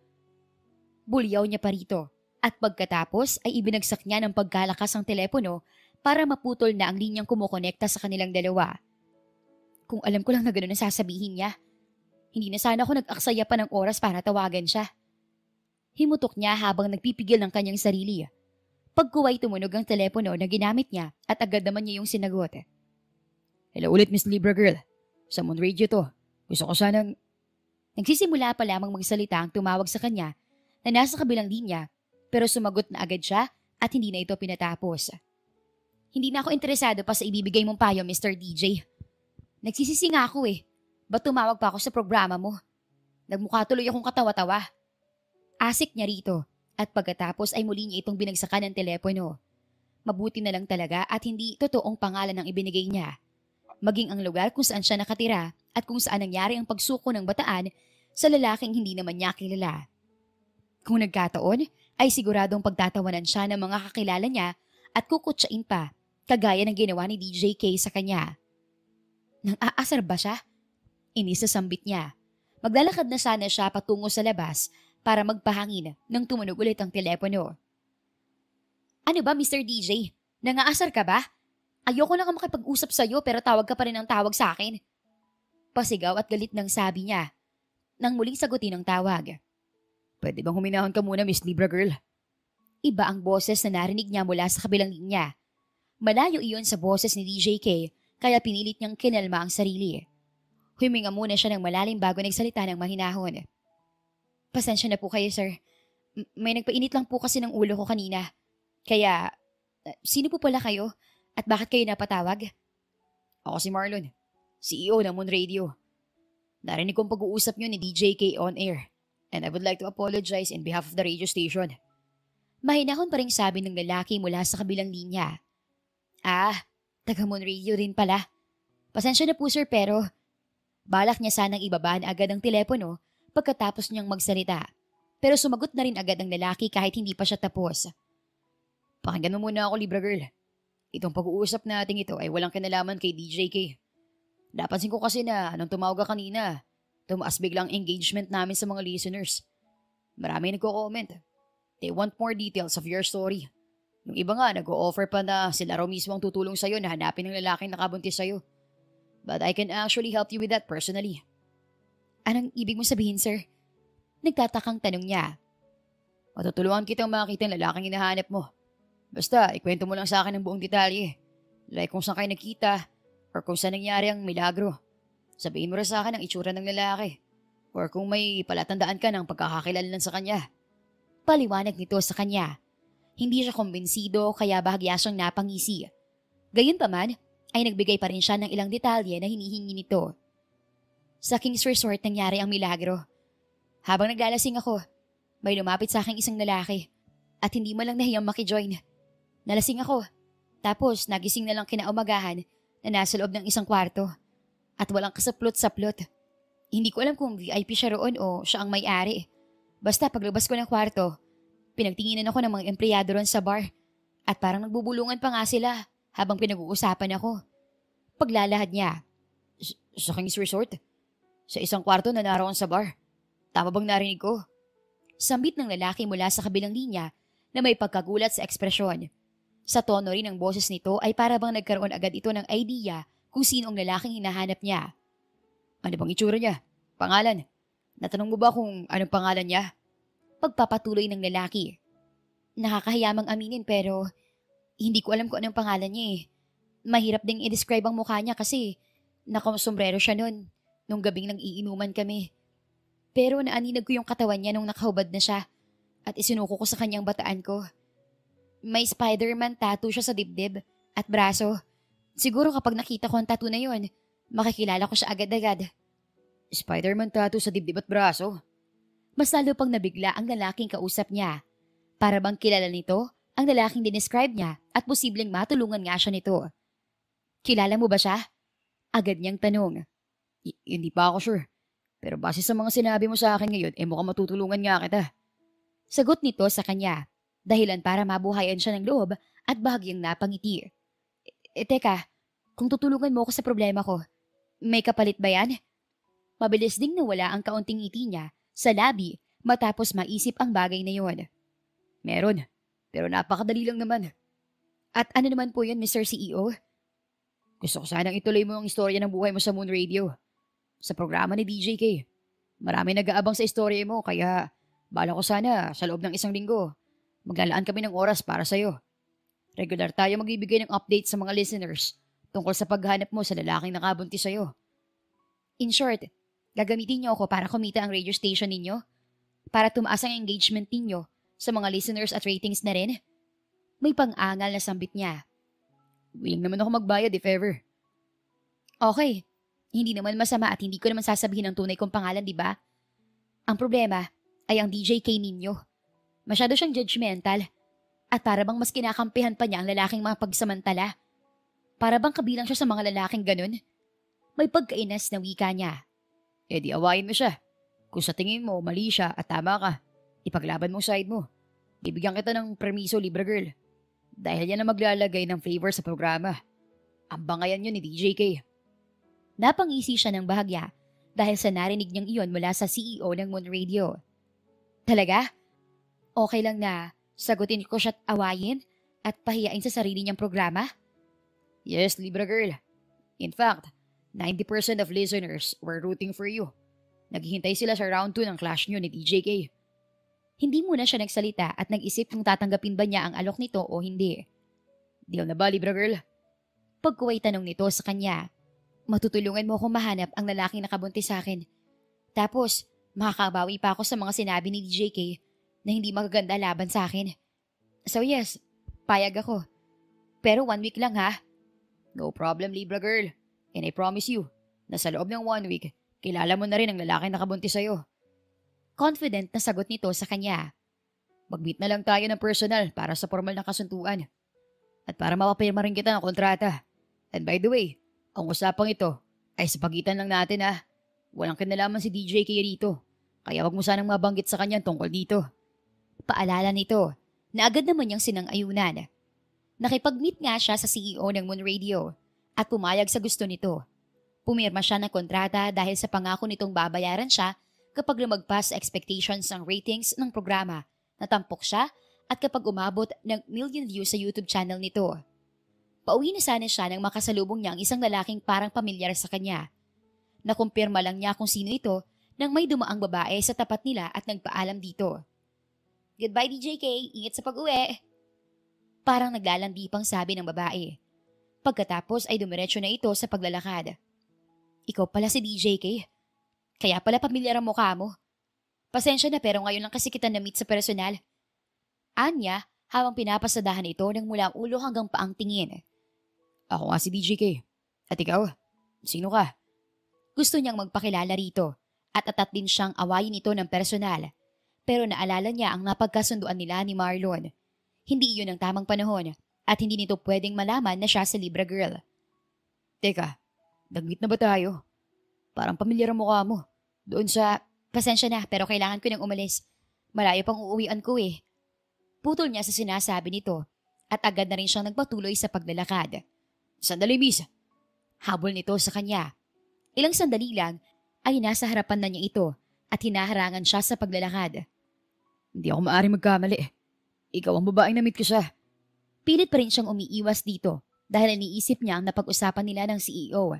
Bulyaw niya pa rito at pagkatapos ay ibinagsak niya ng pagkalakas ang telepono para maputol na ang linyang kumukonekta sa kanilang dalawa. Kung alam ko lang na gano'n ang sasabihin niya, hindi na sana ako nag-aksaya pa ng oras para tawagan siya. Himutok niya habang nagpipigil ng kanyang sarili. Pagkuway tumunog ang telepono na ginamit niya at agad naman niya yung sinagot. Hello ulit, Miss Libra Girl. Sa Moon Radio to. Gusto ko sanang... Nagsisimula pa lamang magsalita ang tumawag sa kanya na nasa kabilang linya pero sumagot na agad siya at hindi na ito pinatapos. Hindi na ako interesado pa sa ibibigay mong payo, Mr. DJ. Nagsisisi nga ako eh. Ba't tumawag pa ako sa programa mo? Nagmukha tuloy akong katawa-tawa. Asik niya rito at pagkatapos ay muli niya itong binagsakan ng telepono. Mabuti na lang talaga at hindi totoong pangalan ang ibinigay niya. Maging ang lugar kung saan siya nakatira at kung saan nangyari ang pagsuko ng bataan sa lalaking hindi naman niya kilala. Kung nagkataon, ay siguradong pagtatawanan siya ng mga kakilala niya at kukutsain pa, kagaya ng ginawa ni DJK sa kanya. Nang aasar ba siya? Inisasambit niya. Maglalakad na sana siya patungo sa labas para magpahangin nang tumunog ulit ang telepono. Ano ba, Mr. DJ? Nangaasar ka ba? Ayoko na makipag-usap sa'yo pero tawag ka pa rin ng tawag sa akin. Pasigaw at galit ng sabi niya nang muling sagutin ang tawag. Pwede bang huminahon ka muna, Miss Libra Girl? Iba ang boses na narinig niya mula sa kabilang linya. Malayo iyon sa boses ni DJK kaya pinilit niyang kinalma ang sarili. Huminga muna siya ng malalim bago nagsalita ng mahinahon. Pasensya na po kayo, sir. May nagpainit lang po kasi ng ulo ko kanina. Kaya, sino po pala kayo? At bakit kayo napatawag? Ako si Marlon, CEO ng Moon Radio. Narinig kong pag-uusap niyo ni DJK on air and I would like to apologize in behalf of the radio station. Mahinahon pa rin sabi ng lalaki mula sa kabilang linya. Taga Moon Radio rin pala. Pasensya na po sir pero balak niya sanang ibaba na agad ang telepono pagkatapos niyang magsalita. Pero sumagot na rin agad ang lalaki kahit hindi pa siya tapos. Pakinggan mo muna ako, Libra Girl. Itong pag-uusap natin ito ay walang kinalaman kay DJK. Napansin ko kasi na nung tumawag ka kanina, tumaas biglang engagement namin sa mga listeners. Marami nagko-comment. They want more details of your story. Yung iba nga, nag-o-offer pa na sila raw mismo ang tutulong sa'yo na hanapin ng lalaking nakabuntis sa'yo. But I can actually help you with that personally. Anong ibig mo sabihin, sir? Nagtatakang tanong niya. Matutulungan kitang makita ang lalaking hinahanap mo. Basta, ikwento mo lang sa akin ang buong detalye. Like kung saan kayo nakita, or kung saan nangyari ang milagro. Sabihin mo rin sa akin ang itsura ng lalaki. Or kung may palatandaan ka ng pagkakakilanlan sa kanya. Paliwanag nito sa kanya. Hindi siya kumbinsido kaya bahagya siyang napangisi. Gayunpaman, ay nagbigay pa rin siya ng ilang detalye na hinihingi nito. Sa King's Resort nangyari ang milagro. Habang naglalasing ako, may lumapit sa aking isang lalaki at hindi mo lang nahiyang makijoin. Nalasing ako, tapos nagising na lang kinaumagahan na nasa loob ng isang kwarto at walang kasaplot-saplot. Hindi ko alam kung VIP siya roon o siya ang may-ari. Basta paglabas ko ng kwarto, pinagtinginan ako ng mga empleyado ron sa bar at parang nagbubulungan pa nga sila habang pinag-uusapan ako. Paglalahad niya. Sa King's Resort? Sa isang kwarto na naroon sa bar? Tama bang narinig ko? Sambit ng lalaki mula sa kabilang linya na may pagkagulat sa ekspresyon. Sa tono rin ng boses nito ay para bang nagkaroon agad ito ng idea kung sino ang lalaking hinahanap niya. Ano bang itsura niya? Pangalan? Natanong mo ba kung anong pangalan niya? Pagpapatuloy ng lalaki. Nakakahiyamang aminin pero hindi ko alam kung anong pangalan niya eh. Mahirap ding i-describe ang mukha niya kasi nakasombrero siya nung gabing nag-iinuman kami. Pero naaninag ko yung katawan niya nung nakahubad na siya at isinuko ko sa kanyang bataan ko. May Spider-Man tattoo siya sa dibdib at braso. Siguro kapag nakita ko ang tattoo na yun, makikilala ko siya agad-agad. Spider-Man tattoo sa dibdib at braso? Mas lalo pang nabigla ang lalaking kausap niya. Para bang kilala nito ang lalaking dinescribe niya at posibleng matulungan nga siya nito. Kilala mo ba siya? Agad niyang tanong. Hindi pa ako sure. Pero base sa mga sinabi mo sa akin ngayon, mukhang matutulungan nga kita. Sagot nito sa kanya, dahilan para mabuhayan siya ng loob at bahagyang napangiti. Teka, kung tutulungan mo ako sa problema ko, may kapalit ba yan? Mabilis ding nawala ang kaunting ngiti niya sa labi matapos maisip ang bagay na yon. Meron, pero napakadali lang naman. At ano naman po yun, Mr. CEO? Gusto ko sanang ituloy mo ang istorya ng buhay mo sa Moon Radio. Sa programa ni DJK. Marami nag-aabang sa istorya mo kaya bala ko sana sa loob ng isang linggo. Maglalaan kami ng oras para sa'yo. Regular tayo magbibigay ng update sa mga listeners tungkol sa paghanap mo sa lalaking nakabuntis sa'yo. In short, gagamitin niyo ako para kumita ang radio station ninyo? Para tumaas ang engagement ninyo sa mga listeners at ratings na rin? May pang-angal na sambit niya. Willing naman ako magbayad if ever. Okay, hindi naman masama at hindi ko naman sasabihin ang tunay kong pangalan, di ba? Ang problema ay ang DJK ninyo. Masyado siyang judgmental at para bang mas kinakampihan pa niya ang lalaking mga pagsamantala. Para bang kabilang siya sa mga lalaking ganun? May pagkainas na wika niya. Di awayin mo siya. Kung sa tingin mo mali siya at tama ka, ipaglaban mo side mo. Bibigyan kita ng permiso, Libra Girl. Dahil yan ang maglalagay ng flavor sa programa. Ang bangayan yun ni DJK. Napangisi siya ng bahagya dahil sa narinig niyang iyon mula sa CEO ng Moon Radio. Talaga? Okay lang na sagutin ko siya't awayin at pahiyain sa sarili niyang programa? Yes, Libra Girl. In fact, 90% of listeners were rooting for you. Naghihintay sila sa round 2 ng clash niyo ni DJK. Hindi muna siya nagsalita at nag-isip kung tatanggapin ba niya ang alok nito o hindi. Deal na ba, Libra Girl? Pagkuway tanong nito sa kanya. Matutulungan mo akong mahanap ang lalaking nakabuntis sa akin. Tapos, makakabawi pa ako sa mga sinabi ni DJK na hindi magaganda laban sa akin. So yes, payag ako. Pero 1 week lang ha. No problem, Libra girl. And I promise you, na sa loob ng 1 week, kilala mo na rin ang lalaking nakabuntis sa'yo. Confident na sagot nito sa kanya. Mag-meet na lang tayo ng personal para sa formal na kasunduan. At para mapapirma rin kita ng kontrata. And by the way, ang usapang ito ay sa pagitan lang natin ha. Walang kinalaman si DJ K rito. Kaya wag mo sanang mabanggit sa kanya tungkol dito. Paalala nito na agad naman niyang sinang-ayunan. Nakipag-meet nga siya sa CEO ng Moon Radio at pumayag sa gusto nito. Pumirma siya ng kontrata dahil sa pangako nitong babayaran siya kapag lumagpas sa expectations ng ratings ng programa. Natampok siya at kapag umabot ng 1,000,000 views sa YouTube channel nito. Pauwi na sana siya nang makasalubong niya ang isang lalaking parang pamilyar sa kanya. Nakumpirma lang niya kung sino ito nang may dumaang babae sa tapat nila at nagpaalam dito. Goodbye DJ K, ingat sa pag-uwi. Parang naglalandi pang sabi ng babae. Pagkatapos ay dumiretso na ito sa paglalakad. Ikaw pala si DJ K. Kaya pala pamilyar ang mukha mo. Pasensya na pero ngayon lang kasi kita na-meet sa personal. Anya, habang pinapasadahan ito ng mula ulo hanggang paang tingin. Ako nga si DJ K. At ikaw, sino ka? Gusto niyang magpakilala rito at atat din siyang awayin ito ng personal. Pero naalala niya ang napagkasunduan nila ni Marlon. Hindi iyon ang tamang panahon at hindi nito pwedeng malaman na siya si Libra Girl. Teka, nag-meet na ba tayo? Parang pamilyar ang mukha mo. Doon sa... Pasensya na pero kailangan ko nang umalis. Malayo pang uuwian ko eh. Putol niya sa sinasabi nito at agad na rin siyang nagpatuloy sa paglalakad. Sandali, miss. Habol nito sa kanya. Ilang sandali lang ay nasa harapan na niya ito at hinaharangan siya sa paglalakad. Hindi ako maaaring magkamali. Ikaw ang babaeng na-meet ko siya. Pilit pa rin siyang umiiwas dito dahil iniisip niya ang napag-usapan nila ng CEO.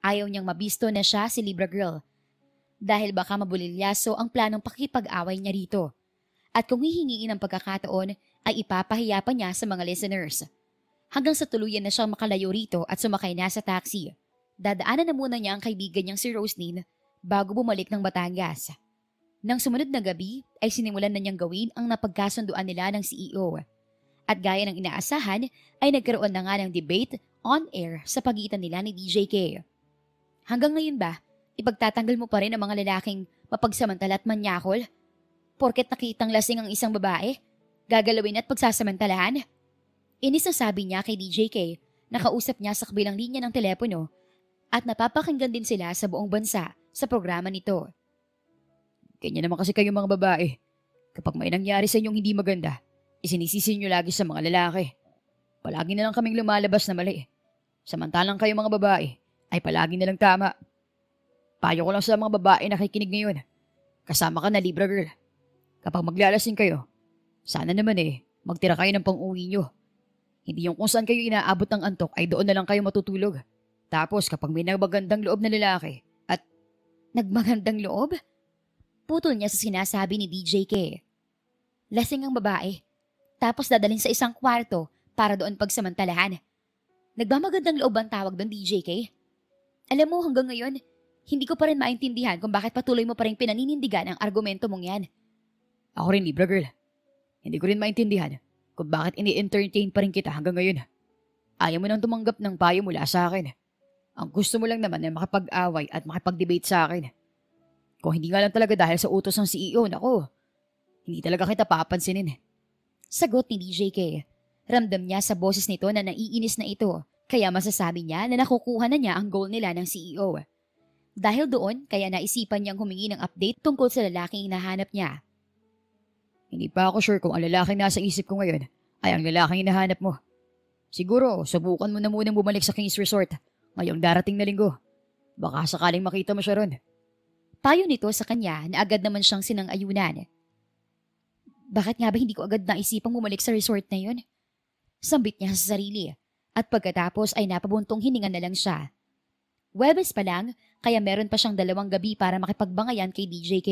Ayaw niyang mabisto na siya si Libra Girl dahil baka mabulilyaso ang planong pakipag-away niya rito. At kung hihingiin ng pagkakataon ay ipapahiya pa niya sa mga listeners. Hanggang sa tuluyan na siyang makalayo rito at sumakay na sa taxi. Dadaanan na muna niya ang kaibigan niyang si Roslyn bago bumalik ng Batangas. Nang sumunod na gabi ay sinimulan na niyang gawin ang napagkasunduan nila ng CEO. At gaya ng inaasahan ay nagkaroon na nga ng debate on air sa pagitan nila ni DJ K. Hanggang ngayon ba, ipagtatanggal mo pa rin ang mga lalaking mapagsamantala at manyakol? Porket nakitang lasing ang isang babae, gagalawin at pagsasamantalahan? Inis na sabi niya kay DJ K, nakausap niya sa kabilang linya ng telepono at napapakinggan din sila sa buong bansa sa programa nito. Ganyan naman kasi kayong mga babae. Kapag may nangyari sa inyong hindi maganda, isinisisi niyo lagi sa mga lalaki. Palagi na lang kaming lumalabas na mali. Samantalang kayo mga babae ay palagi na lang tama. Payo ko lang sa mga babae na nakikinig ngayon. Kasama ka na, Libra Girl. Kapag maglalasing kayo, sana naman magtira kayo ng pang-uwi nyo. Hindi yung kung saan kayo inaabot ng antok ay doon na lang kayo matutulog. Tapos kapag may nagmagandang loob na lalaki at... Nagmagandang loob? Putol niya sa sinasabi ni DJ K. Lasing ang babae, tapos dadalhin sa isang kwarto para doon pagsamantalahan. Nagmamagandang loob ang tawag doon, DJ K? Alam mo, hanggang ngayon, hindi ko pa rin maintindihan kung bakit patuloy mo pa rin pinaninindigan ang argumento mong yan. Ako rin, Libra Girl. Hindi ko rin maintindihan kung bakit ini-entertain pa rin kita hanggang ngayon. Ayaw mo nang tumanggap ng payo mula sa akin. Ang gusto mo lang naman ay makipag-away at makipag-debate sa akin. Kung hindi nga lang talaga dahil sa utos ng CEO, nako, hindi talaga kita papansinin. Sagot ni DJ K. Ramdam niya sa boses nito na naiinis na ito, kaya masasabi niya na nakukuha na niya ang goal nila ng CEO. Dahil doon, kaya naisipan niyang humingi ng update tungkol sa lalaking hinahanap niya. Hindi pa ako sure kung ang lalaking nasa isip ko ngayon ay ang lalaking hinahanap mo. Siguro, subukan mo na munang bumalik sa King's Resort ngayong darating na linggo. Baka sakaling makita mo siya ron. Payo nito sa kanya na agad naman siyang sinang-ayunan. Bakit nga ba hindi ko agad naisipang bumalik sa resort na yun? Sambit niya sa sarili at pagkatapos ay napabuntong hininga na lang siya. Webes pa lang, kaya meron pa siyang 2 gabi para makipagbangayan kay DJ K.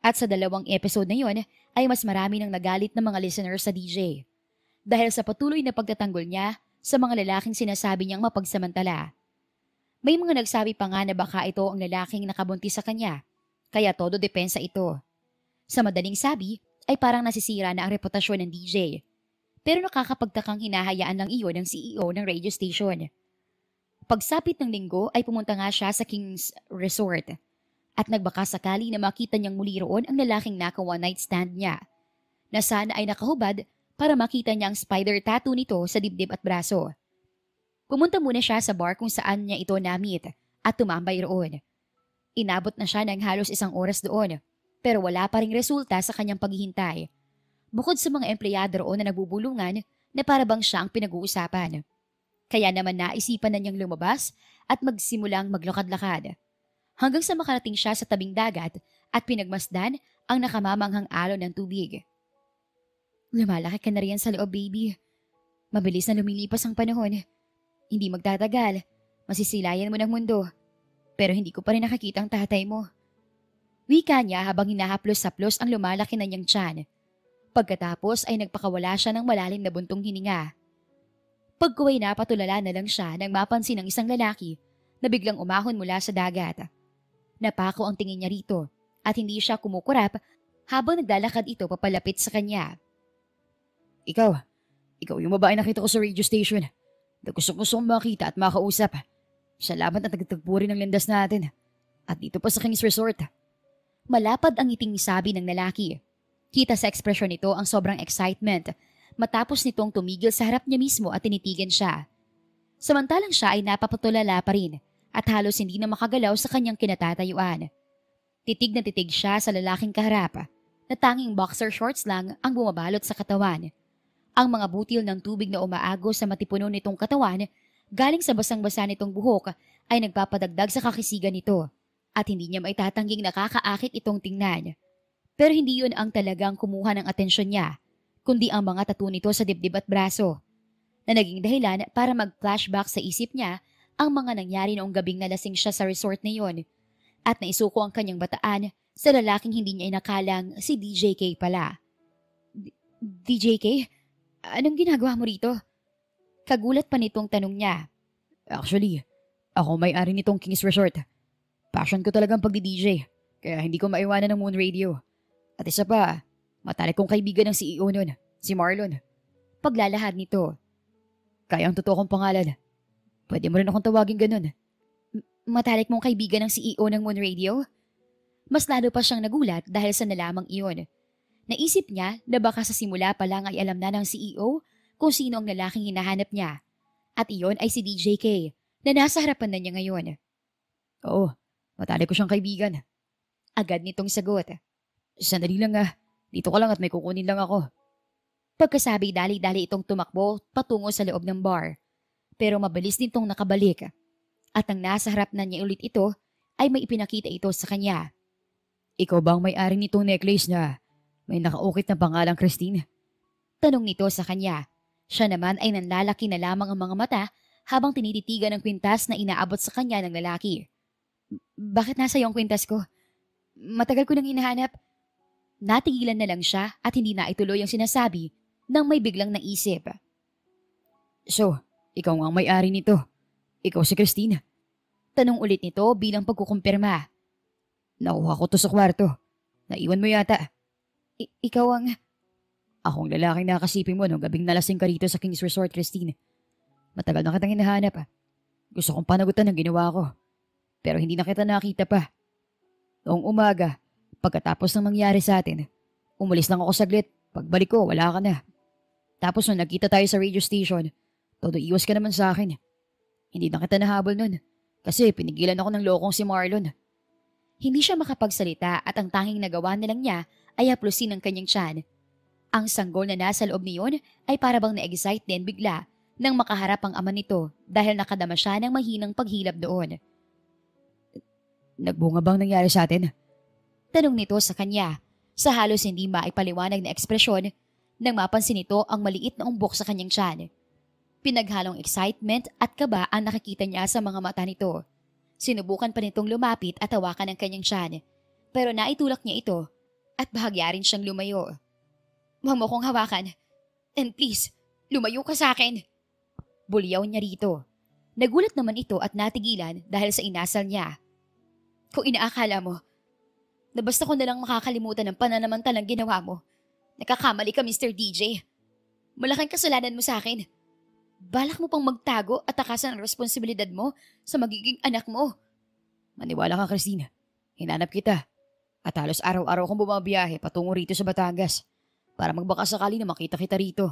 At sa 2 episode na yun ay mas marami nang nagalit ng mga listeners sa DJ. Dahil sa patuloy na pagtatanggol niya sa mga lalaking sinasabi niyang mapagsamantala. May mga nagsabi pa nga na baka ito ang lalaking nakabuntis sa kanya, kaya todo depensa ito. Sa madaling sabi, ay parang nasisira na ang reputasyon ng DJ. Pero nakakapagtakang hinahayaan lang iyon ng CEO ng radio station. Pagsapit ng linggo ay pumunta nga siya sa King's Resort at nagbaka sakali na makita niyang muli roon ang lalaking naka one night stand niya na sana ay nakahubad para makita niya ang spider tattoo nito sa dibdib at braso. Pumunta muna siya sa bar kung saan niya ito namit at tumambay roon. Inabot na siya ng halos 1 oras doon pero wala pa ring resulta sa kanyang paghihintay. Bukod sa mga empleyado roon na nagbubulungan na parabang siya ang pinag-uusapan. Kaya naman naisipan na niyang lumabas at magsimulang maglakad-lakad. Hanggang sa makarating siya sa tabing dagat at pinagmasdan ang nakamamanghang alon ng tubig. Lumalaki ka na riyan sa loob, baby. Mabilis na lumilipas ang panahon. Hindi magtatagal. Masisilayan mo ng mundo. Pero hindi ko pa rin nakakita ang tatay mo. Wika niya habang hinahaplos-saplos ang lumalaki na niyang tiyan. Pagkatapos ay nagpakawala siya ng malalim na buntong hininga. Pagkuway na patulala na lang siya nang mapansin ng isang lalaki na biglang umahon mula sa dagat. Napako ang tingin niya rito at hindi siya kumukurap habang naglalakad ito papalapit sa kanya. Ikaw yung babae nakita ko sa radio station. Gusto kong makita at makausap. Salamat na nagtagpo rin ng landas natin. At dito pa sa King's Resort. Malapad ang ngiting sabi ng lalaki. Kita sa ekspresyon nito ang sobrang excitement matapos nitong tumigil sa harap niya mismo at tinitigan siya. Samantalang siya ay napapatulala pa rin at halos hindi na makagalaw sa kanyang kinatatayuan. Titig na titig siya sa lalaking kaharap na tanging boxer shorts lang ang bumabalot sa katawan. Ang mga butil ng tubig na umaagos sa matipuno nitong katawan galing sa basang-basa nitong buhok ay nagpapadagdag sa kakisigan nito at hindi niya maitatangging nakakaakit itong tingnan. Pero hindi yun ang talagang kumuha ng atensyon niya, kundi ang mga tattoo nito sa dibdib at braso na naging dahilan para mag-flashback sa isip niya ang mga nangyari noong gabing nalasing siya sa resort na yon at naisuko ang kanyang bataan sa lalaking hindi niya inakalang si DJK pala. DJK? Anong ginagawa mo rito? Kagulat pa nitong tanong niya. Actually, ako may-ari nitong King's Resort. Passion ko talagang pagdi-DJ, kaya hindi ko maiwanan ng Moon Radio. At isa pa, matalik kong kaibigan ng CEO nun, si Marlon. Paglalahad nito. Kaya ang totoo kong pangalan. Pwede mo rin akong tawagin ganun. Matalik mong kaibigan ng CEO ng Moon Radio? Mas lalo pa siyang nagulat dahil sa nalamang iyon. Naisip niya na baka sa simula pa lang ay alam na ng CEO kung sino ang lalaking hinahanap niya. At iyon ay si DJK na nasa harapan na niya ngayon. Oo, matalik ko siyang kaibigan. Agad nitong sagot. Sandali lang dito ko lang at may kukunin lang ako. Pagkasabi dali-dali itong tumakbo patungo sa loob ng bar. Pero mabilis nitong nakabalik. At ang nasa harap na niya ulit ito ay may ipinakita ito sa kanya. Ikaw ba ang may-ari nitong necklace na may nakaukit na pangalang Christine? Tanong nito sa kanya. Siya naman ay nanlalaki na lamang ang mga mata habang tinititigan ng kwintas na inaabot sa kanya ng lalaki. Bakit nasa iyo ang kwintas ko? Matagal ko nang hinahanap. Natigilan na lang siya at hindi na ituloy ang sinasabi nang may biglang naisip. So, ikaw nga ang may-ari nito. Ikaw si Christine. Tanong ulit nito bilang pagkukumpirma. Nakuha ko to sa kwarto. Naiwan mo yata. Ikaw ang... Akong lalaking nakasipin mo nung gabing nalasing ka rito sa King's Resort, Christine. Matagal na kitang hinahanap. Gusto kong panagutan ng ginawa ko. Pero hindi na kita nakita pa. Noong umaga, pagkatapos ng mangyari sa atin, umalis lang ako saglit. Pagbalik ko, wala ka na. Tapos nung nagkita tayo sa radio station, todo iwas ka naman sa akin. Hindi na kita nahabol nun. Kasi pinigilan ako ng lokong si Marlon. Hindi siya makapagsalita at ang tanging nagawa na lang niya ay haplusin ang kanyang tiyan. Ang sanggol na nasa loob niyon ay parabang na-excite din bigla nang makaharap ang ama nito dahil nakadama siya ng mahinang paghilab doon. Nagbunga bang nangyari sa atin? Tanong nito sa kanya sa halos hindi maipaliwanag na ekspresyon nang mapansin nito ang maliit na umbok sa kanyang tiyan. Pinaghalong excitement at kaba ang nakikita niya sa mga mata nito. Sinubukan pa nitong lumapit at hawakan ang kanyang tiyan pero naitulak niya ito at bahagya rin siyang lumayo. Huwag mo kong hawakan. And please, lumayo ka sa akin. Bulyaw niya rito. Nagulat naman ito at natigilan dahil sa inasal niya. Kung inaakala mo, na basta ko nalang makakalimutan ng pananamantalang ginawa mo, nakakamali ka, Mr. DJ. Malaking kasalanan mo sa akin. Balak mo pang magtago at takasan ang responsibilidad mo sa magiging anak mo. Maniwala ka, Christine. Hinanap kita. At halos araw-araw kong bumabiyahe patungo rito sa Batangas para magbaka sakali na makita kita rito.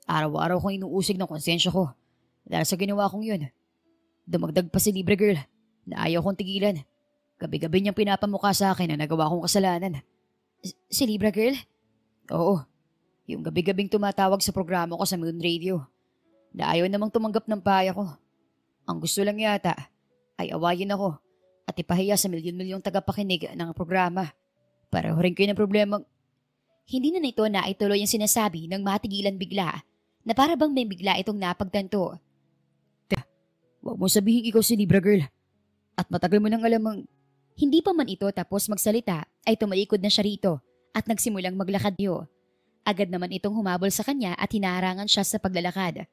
Araw-araw kong inuusig ng konsensya ko dahil sa ginawa kong yun. Dumagdag pa si Libre Girl na ayaw kong tigilan. Gabi-gabi niyang pinapamukha sa akin na nagawa kong kasalanan. Si Libra Girl? Oo, yung gabi-gabing tumatawag sa programa ko sa Moon Radio na ayaw namang tumanggap ng paya ko. Ang gusto lang yata ay awayin ako at ipahiya sa milyon-milyong tagapakinig ng programa. Pareho rin kayo ng problema. Hindi na nito na ituloy ang sinasabi ng matigilan bigla na para bang may bigla itong napagtanto. Huwag mo sabihin ikaw si Libra Girl. At matagal mo nang alam ang... Hindi pa man ito tapos magsalita ay tumalikod na siya rito at nagsimulang maglakad niyo. Agad naman itong humabol sa kanya at hinaharangan siya sa paglalakad.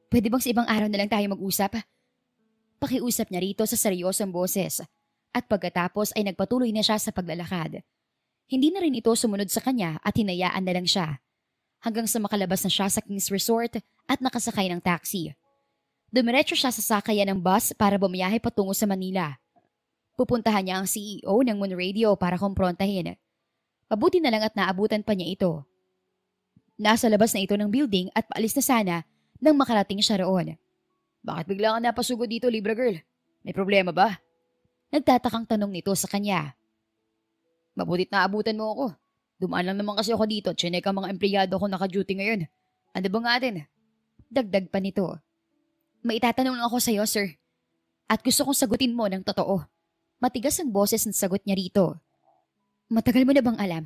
Pwede bang sa ibang araw na lang tayo mag-usap? Pakiusap niya rito sa seryosong boses at pagkatapos ay nagpatuloy na siya sa paglalakad. Hindi na rin ito sumunod sa kanya at hinayaan na lang siya hanggang sa makalabas na siya sa King's Resort at nakasakay ng taxi. Dumiretso siya sa sakayan ng bus para bumiyahe patungo sa Manila. Pupuntahan niya ang CEO ng Moon Radio para kumprontahin. Mabuti na lang at naabutan pa niya ito. Nasa labas na ito ng building at paalis na sana nang makarating siya roon. Bakit bigla ka napasugod dito, Libra Girl? May problema ba? Nagtatakang tanong nito sa kanya. Mabutit na abutan mo ako. Dumaan lang naman kasi ako dito at chinek ang mga empleyado ko naka-duty ngayon. Ano ba nga atin? Dagdag pa nito. May itatanong lang ako sa iyo, sir. At gusto kong sagutin mo ng totoo. Matigas ang boses ng sagot niya rito. Matagal mo na bang alam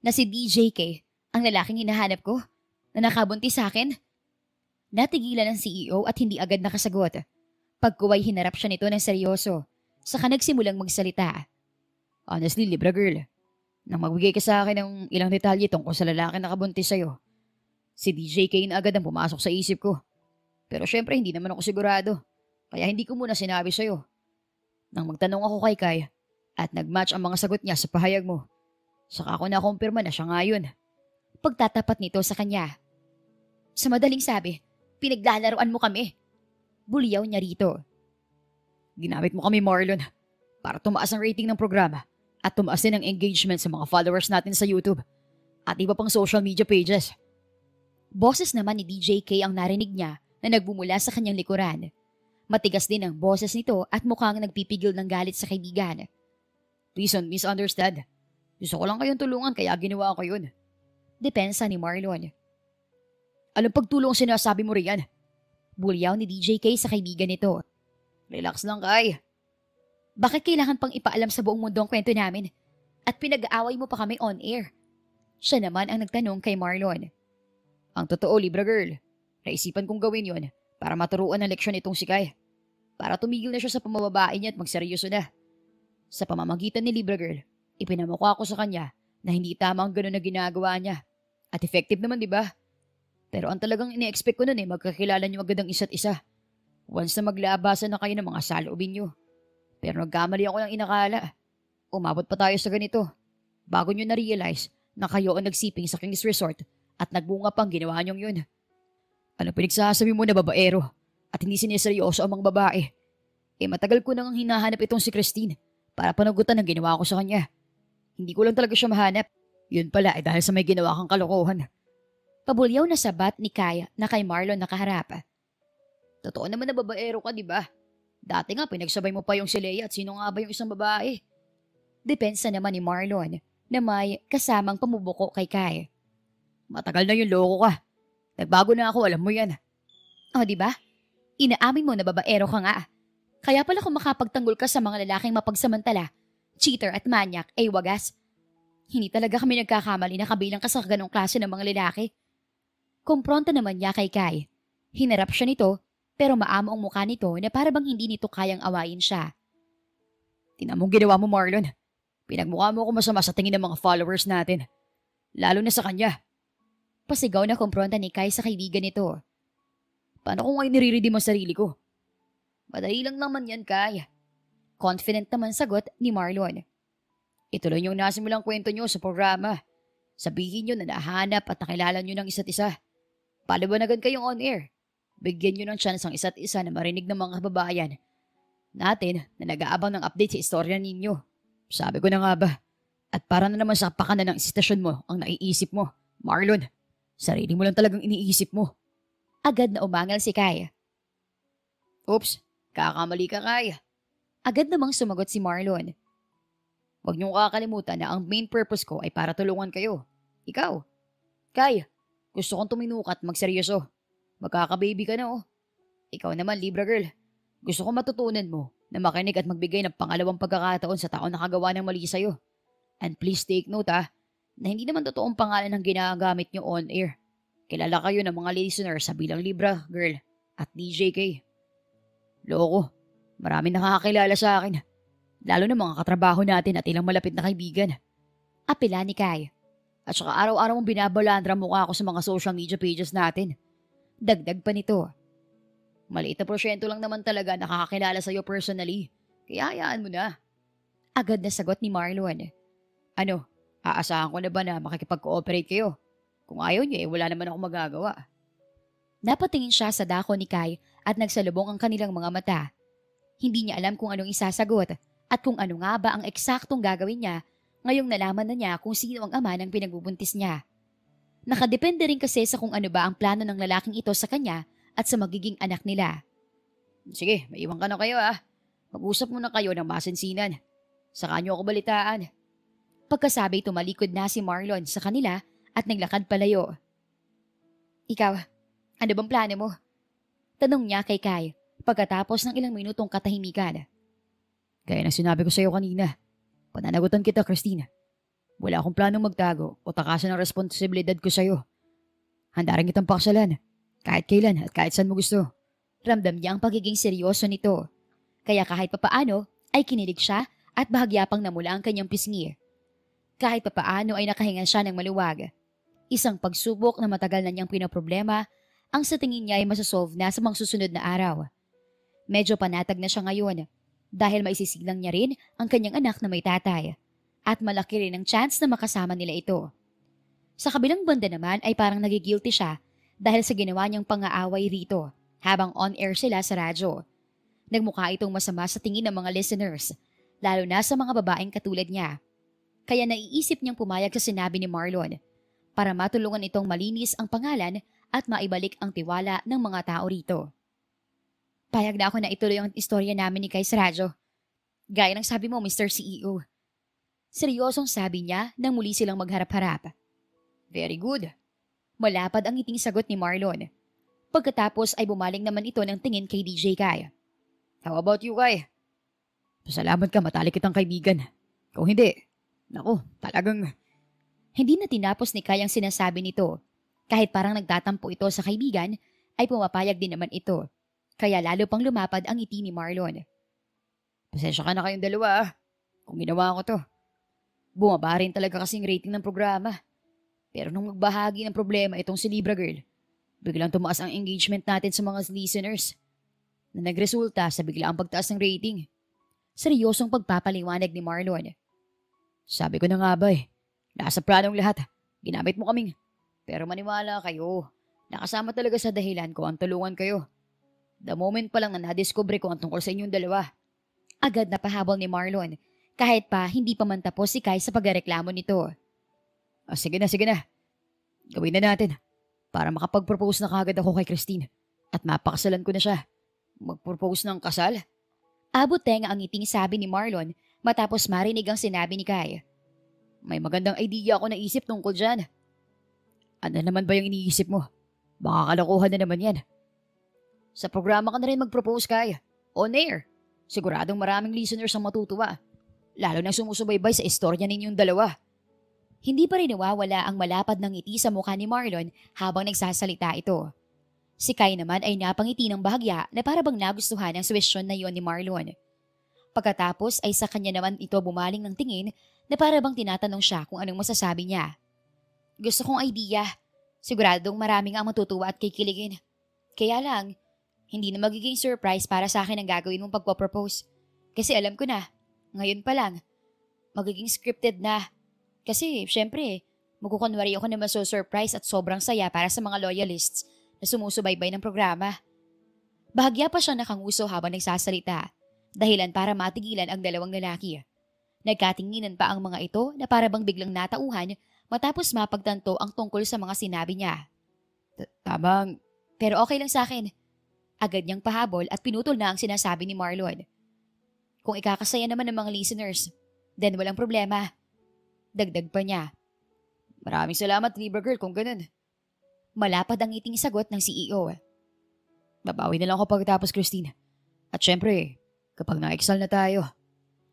na si DJK ang lalaking hinahanap ko na nakabuntis sa akin? Natigilan ang CEO at hindi agad nakasagot. Pagkuway hinarap siya nito ng seryoso, saka nagsimulang magsalita. Honestly, Libra Girl, nang magbigay ka sa akin ng ilang detalye tungkol sa lalaking nakabuntis sa'yo, si DJK na agad ang pumasok sa isip ko. Pero syempre hindi naman ako sigurado, kaya hindi ko muna sinabi sa'yo. Nang magtanong ako kay Kai at nag-match ang mga sagot niya sa pahayag mo, saka ako na-kumpirma na siya nga yun. Pagtatapat nito sa kanya. Sa madaling sabi, pinaglalaroan mo kami. Buliyaw niya rito. Ginamit mo kami, Marlon, para tumaas ang rating ng programa at tumaas din ang engagement sa mga followers natin sa YouTube at iba pang social media pages. Boses naman ni DJK ang narinig niya na nagbumula sa kanyang likuran. Matigas din ang boses nito at mukhang nagpipigil ng galit sa kaibigan. Please don't misunderstand. Gusto ko lang kayong tulungan kaya ginawa ko yun. Depensa ni Marlon. Anong pagtulong sinasabi mo riyan? Bulyaw ni DJK sa kaibigan nito. Relax lang, Kai. Bakit kailangan pang ipaalam sa buong mundo ang kwento namin? At pinag-aaway mo pa kami on air? Siya naman ang nagtanong kay Marlon. Ang totoo, Libra Girl, naisipan kong gawin yon para maturuan ng leksyon itong si Kai. Para tumigil na siya sa pamababae niya at magseryoso na. Sa pamamagitan ni Libra Girl, ipinamukha ko sa kanya na hindi tama ang gano'n na ginagawa niya. At effective naman, di ba? Pero ang talagang ine-expect ko nun magkakilala niyo agad ang isa't isa. Once na maglabasan na kayo ng mga saloobin niyo. Pero nagkamali ako ng inakala. Umabot pa tayo sa ganito. Bago niyo na-realize na kayo ang nagsiping sa King's Resort at nagbunga pang ginawa niyong yun. Ano pinagsasabi mo na babaero at hindi siniseryoso ang mga babae? Matagal ko nang hinahanap itong si Christine para panagutan ang ginawa ko sa kanya. Hindi ko lang talaga siya mahanap. Yun pala dahil sa may ginawa kang kalokohan. Pabulyaw na sabat ni Kaya na kay Marlon nakaharap. Totoo naman na babaero ka, di ba? Dati nga pinagsabay mo pa yung si Leia at sino nga ba yung isang babae? Depensa naman ni Marlon na may kasamang pamubuko kay Kai. Matagal na yung loko ka. Nagbago na ako, alam mo yan. O, di ba? Inaamin mo na babaero ka nga. Kaya pala kung makapagtanggol ka sa mga lalaking mapagsamantala, cheater at manyak, ay wagas. Hindi talaga kami nagkakamali na kabilang ka sa ganong klase ng mga lalaki. Kumpronta naman niya kay Kai. Hinarap siya nito, pero maamo ang mukha nito na para bang hindi nito kayang awayin siya. Tingnan mong ginawa mo, Marlon. Pinagmukha mo ako masama sa tingin ng mga followers natin. Lalo na sa kanya. Pasigaw na kumpronta ni Kai sa kaibigan nito. Paano kung ay nire-redeem ang sarili ko? Madali lang naman yan, Kai. Confident naman sagot ni Marlon. Ituloy niyong nasimulang kwento niyo sa programa. Sabihin niyo na nahanap at nakilala niyo ng isa't isa. Paliwanagan kayong on air. Bigyan nyo ng chance ang isa't isa na marinig ng mga kababayan natin na nag-aabang ng update sa istorya ninyo. Sabi ko na nga ba, at para na naman sa pakanan ng istasyon mo ang naiisip mo, Marlon, sarili mo lang talagang iniisip mo. Agad na umangal si Kai. Oops, kakamali ka, Kai. Agad namang sumagot si Marlon. Huwag niyong kakalimutan na ang main purpose ko ay para tulungan kayo. Ikaw, Kai, gusto kong tuminukat magseryoso. Magkakababy ka na oh. Ikaw naman, Libra girl. Gusto kong matutunan mo na makinig at magbigay ng pangalawang pagkakataon sa taong nakagawa ng mali sa'yo. And please take note na hindi naman totoong pangalan ang ginagamit niyo on air. Kilala kayo ng mga listeners sa bilang Libra girl at DJK. Loko, maraming nakakakilala sa akin. Lalo na mga katrabaho natin at ilang malapit na kaibigan. Apela ni Kai. At saka araw-araw mong binabalandra mukha ako sa mga social media pages natin. Dagdag pa nito. Maliit na porsyento lang naman talaga nakakakilala sa'yo personally. Kaya hayaan mo na. Agad na sagot ni Marlon. Ano, aasahan ko na ba na makikipag-cooperate kayo? Kung ayaw niyo wala naman ako magagawa. Napatingin siya sa dako ni Kai at nagsalubong ang kanilang mga mata. Hindi niya alam kung anong isasagot at kung ano nga ba ang eksaktong gagawin niya ngayong nalaman na niya kung sino ang ama ng pinagbubuntis niya. Nakadepende rin kasi sa kung ano ba ang plano ng lalaking ito sa kanya at sa magiging anak nila. Sige, maiwan ka na kayo Mag-usap muna kayo ng masinsinan. Saka niyo ako balitaan. Pagkasabi tumalikod na si Marlon sa kanila at naglakad palayo. Ikaw, ano bang plano mo? Tanong niya kay Kai pagkatapos ng ilang minutong katahimikan. Kaya na sinabi ko sa iyo kanina, pananagutan kita, Christine. Wala akong planong magtago o takasan ng responsibilidad ko sa iyo. Handa rin kitang pakasalan, kahit kailan at kahit saan mo gusto. Ramdam niya ang pagiging seryoso nito. Kaya kahit papaano ay kinilig siya at bahagya pang namula ang kanyang pisngi. Kahit papaano ay nakahinga siya ng maluwag. Isang pagsubok na matagal na niyang pinoproblema ang sa tingin niya ay masasolve na sa mga susunod na araw. Medyo panatag na siya ngayon dahil maisisilang niya rin ang kanyang anak na may tatay. At malaki rin ang chance na makasama nila ito. Sa kabilang banda naman ay parang nagigilty siya dahil sa ginawa niyang pang-aaway rito habang on-air sila sa radyo. Nagmukha itong masama sa tingin ng mga listeners, lalo na sa mga babaeng katulad niya. Kaya naiisip niyang pumayag sa sinabi ni Marlon para matulungan itong malinis ang pangalan at maibalik ang tiwala ng mga tao rito. Payag na ako na ituloy ang istorya namin ni Kai sa radyo. Gaya ng sabi mo, Mr. CEO. Seryosong sabi niya nang muli silang magharap-harap. Very good. Malapad ang ngiting sagot ni Marlon. Pagkatapos ay bumaling naman ito ng tingin kay DJ Kai. How about you, Kai? Pasalamat ka, matalik kitang kaibigan. Kung hindi, naku, talagang... Hindi na tinapos ni Kai ang sinasabi nito. Kahit parang nagtatampo ito sa kaibigan, ay pumapayag din naman ito. Kaya lalo pang lumapad ang ngiti ni Marlon. Pasensya ka na kayong dalawa kung ginawa ko to. Bumaba rin talaga kasing rating ng programa. Pero nung magbahagi ng problema itong si Libra Girl, biglang tumaas ang engagement natin sa mga listeners na nagresulta sa biglaang pagtaas ng rating. Seryosong pagpapaliwanag ni Marlon. Sabi ko na nga ba nasa planong lahat. Ginamit mo kaming. Pero maniwala kayo, nakasama talaga sa dahilan ko ang tulungan kayo. The moment pa lang na nadiskubre ko ang tungkol sa inyong dalawa. Agad na pahabol ni Marlon. Kahit pa hindi pa man tapos si Kai sa pagreklamo nito. Sige na. Gawin na natin. Para makapag-propose na kagad ako kay Christine. At mapakasalan ko na siya. Mag-propose ng kasal? Abot tenga ang ngiting sabi ni Marlon matapos marinig ang sinabi ni Kai. May magandang idea ako naisip tungkol dyan. Ano naman ba yung iniisip mo? Baka kalokohan na naman yan. Sa programa ka na rin mag-propose, Kai. On air. Siguradong maraming listeners ang matutuwa. Lalo na sumusubaybay sa istorya ninyong dalawa. Hindi pa rin nawawala ang malapad ng ngiti sa mukha ni Marlon habang nagsasalita ito. Si Kai naman ay napangiti ng bahagya na parabang nagustuhan ang suwestyon na iyon ni Marlon. Pagkatapos ay sa kanya naman ito bumaling ng tingin na parabang tinatanong siya kung anong masasabi niya. Gusto kong idea. Siguradong maraming ang matutuwa at kikiligin. Kaya lang, hindi na magiging surprise para sa akin ang gagawin mong pagpapropose. Kasi alam ko na, ngayon pa lang, magiging scripted na. Kasi, syempre, magkukunwari ako na maso-surprise at sobrang saya para sa mga loyalists na sumusubaybay ng programa. Bahagya pa siyang nakanguso habang nagsasalita, dahilan para matigilan ang dalawang lalaki. Nagkatinginan pa ang mga ito na para bang biglang natauhan matapos mapagtanto ang tungkol sa mga sinabi niya. Tamang, Pero okay lang sa akin. Agad niyang pahabol at pinutol na ang sinasabi ni Marlon. Kung ikakasaya naman ng mga listeners, then walang problema. Dagdag pa niya. maraming salamat, Libra Girl, kung ganun. Malapad ang ngiting sagot ng CEO. Babawi na lang ako pagkatapos, Christine. At syempre, kapag na-excel na tayo.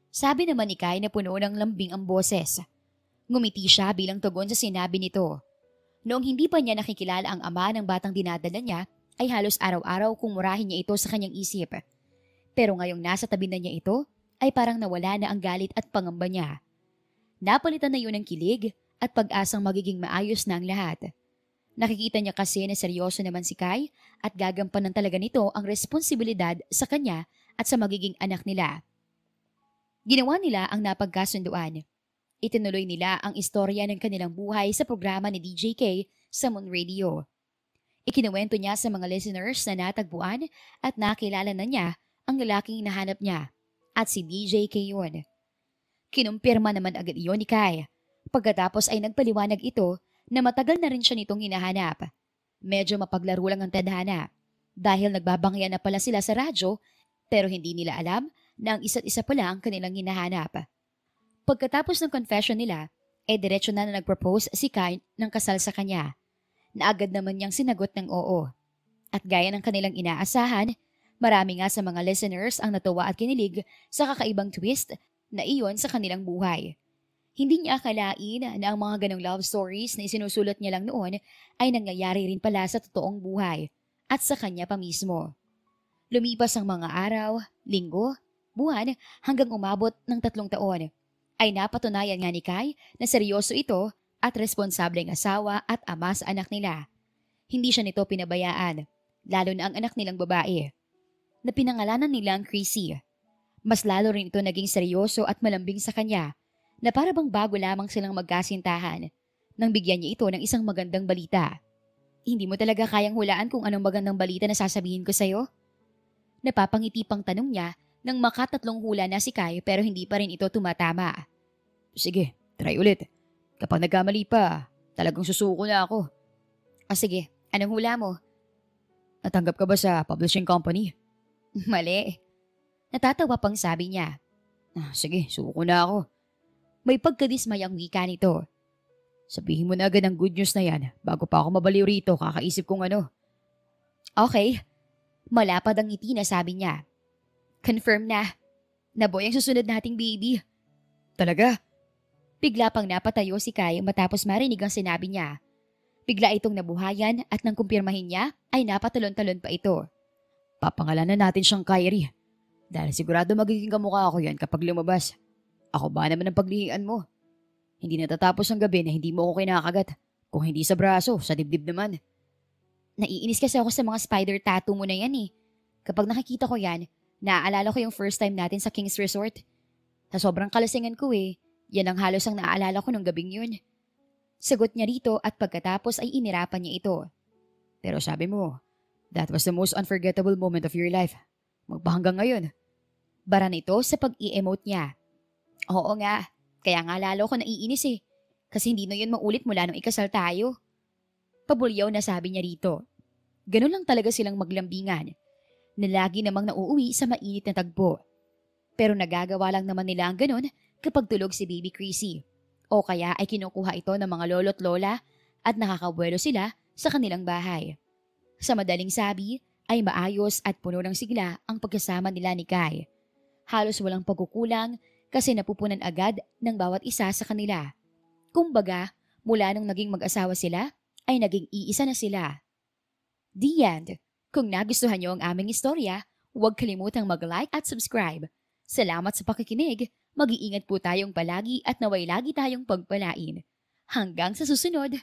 Sabi naman ni Kai na puno ng lambing ang boses. Ngumiti siya bilang tugon sa sinabi nito. Noong hindi pa niya nakikilala ang ama ng batang dinadala niya, ay halos araw-araw kung murahin niya ito sa kanyang isip. Pero ngayong nasa tabi na niya ito, ay parang nawala na ang galit at pangamba niya. Napalitan na yun ng kilig at pag-asang magiging maayos na ang lahat. Nakikita niya kasi na seryoso naman si Kai at gagampanan talaga nito ang responsibilidad sa kanya at sa magiging anak nila. Ginawa nila ang napagkasunduan. Itinuloy nila ang istorya ng kanilang buhay sa programa ni DJK sa Moon Radio. Ikinuwento niya sa mga listeners na natagpuan at nakilala na niya ang lalaking nahanap niya at si DJK yun. Kinumpirma naman agad iyon ni Kai. Pagkatapos ay nagpaliwanag ito na matagal na rin siya nitong hinahanap. Medyo mapaglaro lang ang tadhana dahil nagbabangyan na pala sila sa radyo pero hindi nila alam na ang isa't isa pala ang kanilang hinahanap. Pagkatapos ng confession nila, diretso na nag-propose si Kai ng kasal sa kanya. Na agad naman niyang sinagot ng oo. At gaya ng kanilang inaasahan, marami nga sa mga listeners ang natuwa at kinilig sa kakaibang twist na iyon sa kanilang buhay. Hindi niya akalain na ang mga ganong love stories na isinusulat niya lang noon ay nangyayari rin pala sa totoong buhay at sa kanya pa mismo. Lumipas ang mga araw, linggo, buwan hanggang umabot ng 3 taon. Ay napatunayan nga ni Kai na seryoso ito at responsableng asawa at ama sa anak nila. Hindi siya nito pinabayaan, lalo na ang anak nilang babae, na pinangalanan nilang Chrissy. Mas lalo rin ito naging seryoso at malambing sa kanya, na para bang bago lamang silang magkasintahan, nang bigyan niya ito ng isang magandang balita. Hindi mo talaga kayang hulaan kung anong magandang balita na sasabihin ko sa'yo? Napapangiti pang tanong niya nang makatatlong hula na si Kai pero hindi pa rin ito tumatama. Sige, try ulit. Kapag nagkamali pa, talagang susuko na ako. Sige, anong hula mo? Natanggap ka ba sa publishing company? Mali. Natatawa pang sabi niya. Sige, suko na ako. May pagkadismayang wika nito. Sabihin mo na agad ang good news na yan bago pa ako mabaliw rito kakaisip kong ano. Okay. Malapad ang ngiti na sabi niya. Confirm na. Naboy ang susunod nating baby. Talaga? Bigla pang napatayo si Kai matapos marinig ang sinabi niya. Bigla itong nabuhayan at nang kumpirmahin niya ay napatalon-talon pa ito. Papangalanan natin siyang Kyrie. Dahil sigurado magiging kamukha ako yan kapag lumabas. Ako ba naman ang paglihian mo? Hindi natatapos ang gabi na hindi mo ako kinakagat. Kung hindi sa braso, sa dibdib naman. Naiinis kasi ako sa mga spider tattoo mo na yan eh. Kapag nakikita ko yan, naaalala ko yung first time natin sa King's Resort. Sa sobrang kalasingan ko yan ang halos ang naaalala ko nung gabing yun. Sagot niya rito at pagkatapos ay inirapan niya ito. Pero sabi mo, that was the most unforgettable moment of your life. Magpahanggang ngayon. Bara nito sa pag-i-emote niya. Oo nga, kaya nga lalo ko naiinis Kasi hindi na yun maulit mula nung ikasal tayo. Pabulyaw na sabi niya rito. Ganun lang talaga silang maglambingan. Na lagi namang nauuwi sa mainit na tagpo. Pero nagagawa lang naman nila ang ganun kapag tulog si Baby Chrissy. O kaya ay kinukuha ito ng mga lolo't lola at nakakabuelo sila sa kanilang bahay. Sa madaling sabi ay maayos at puno ng sigla ang pagkasama nila ni Kai. Halos walang pagkukulang kasi napupunan agad ng bawat isa sa kanila. Kumbaga, mula nung naging mag-asawa sila ay naging iisa na sila. The end. Kung nagustuhan niyo ang aming istorya, huwag kalimutang mag-like at subscribe. Salamat sa pakikinig. Mag-iingat po tayong palagi at naway lagi tayong pagpalain. Hanggang sa susunod!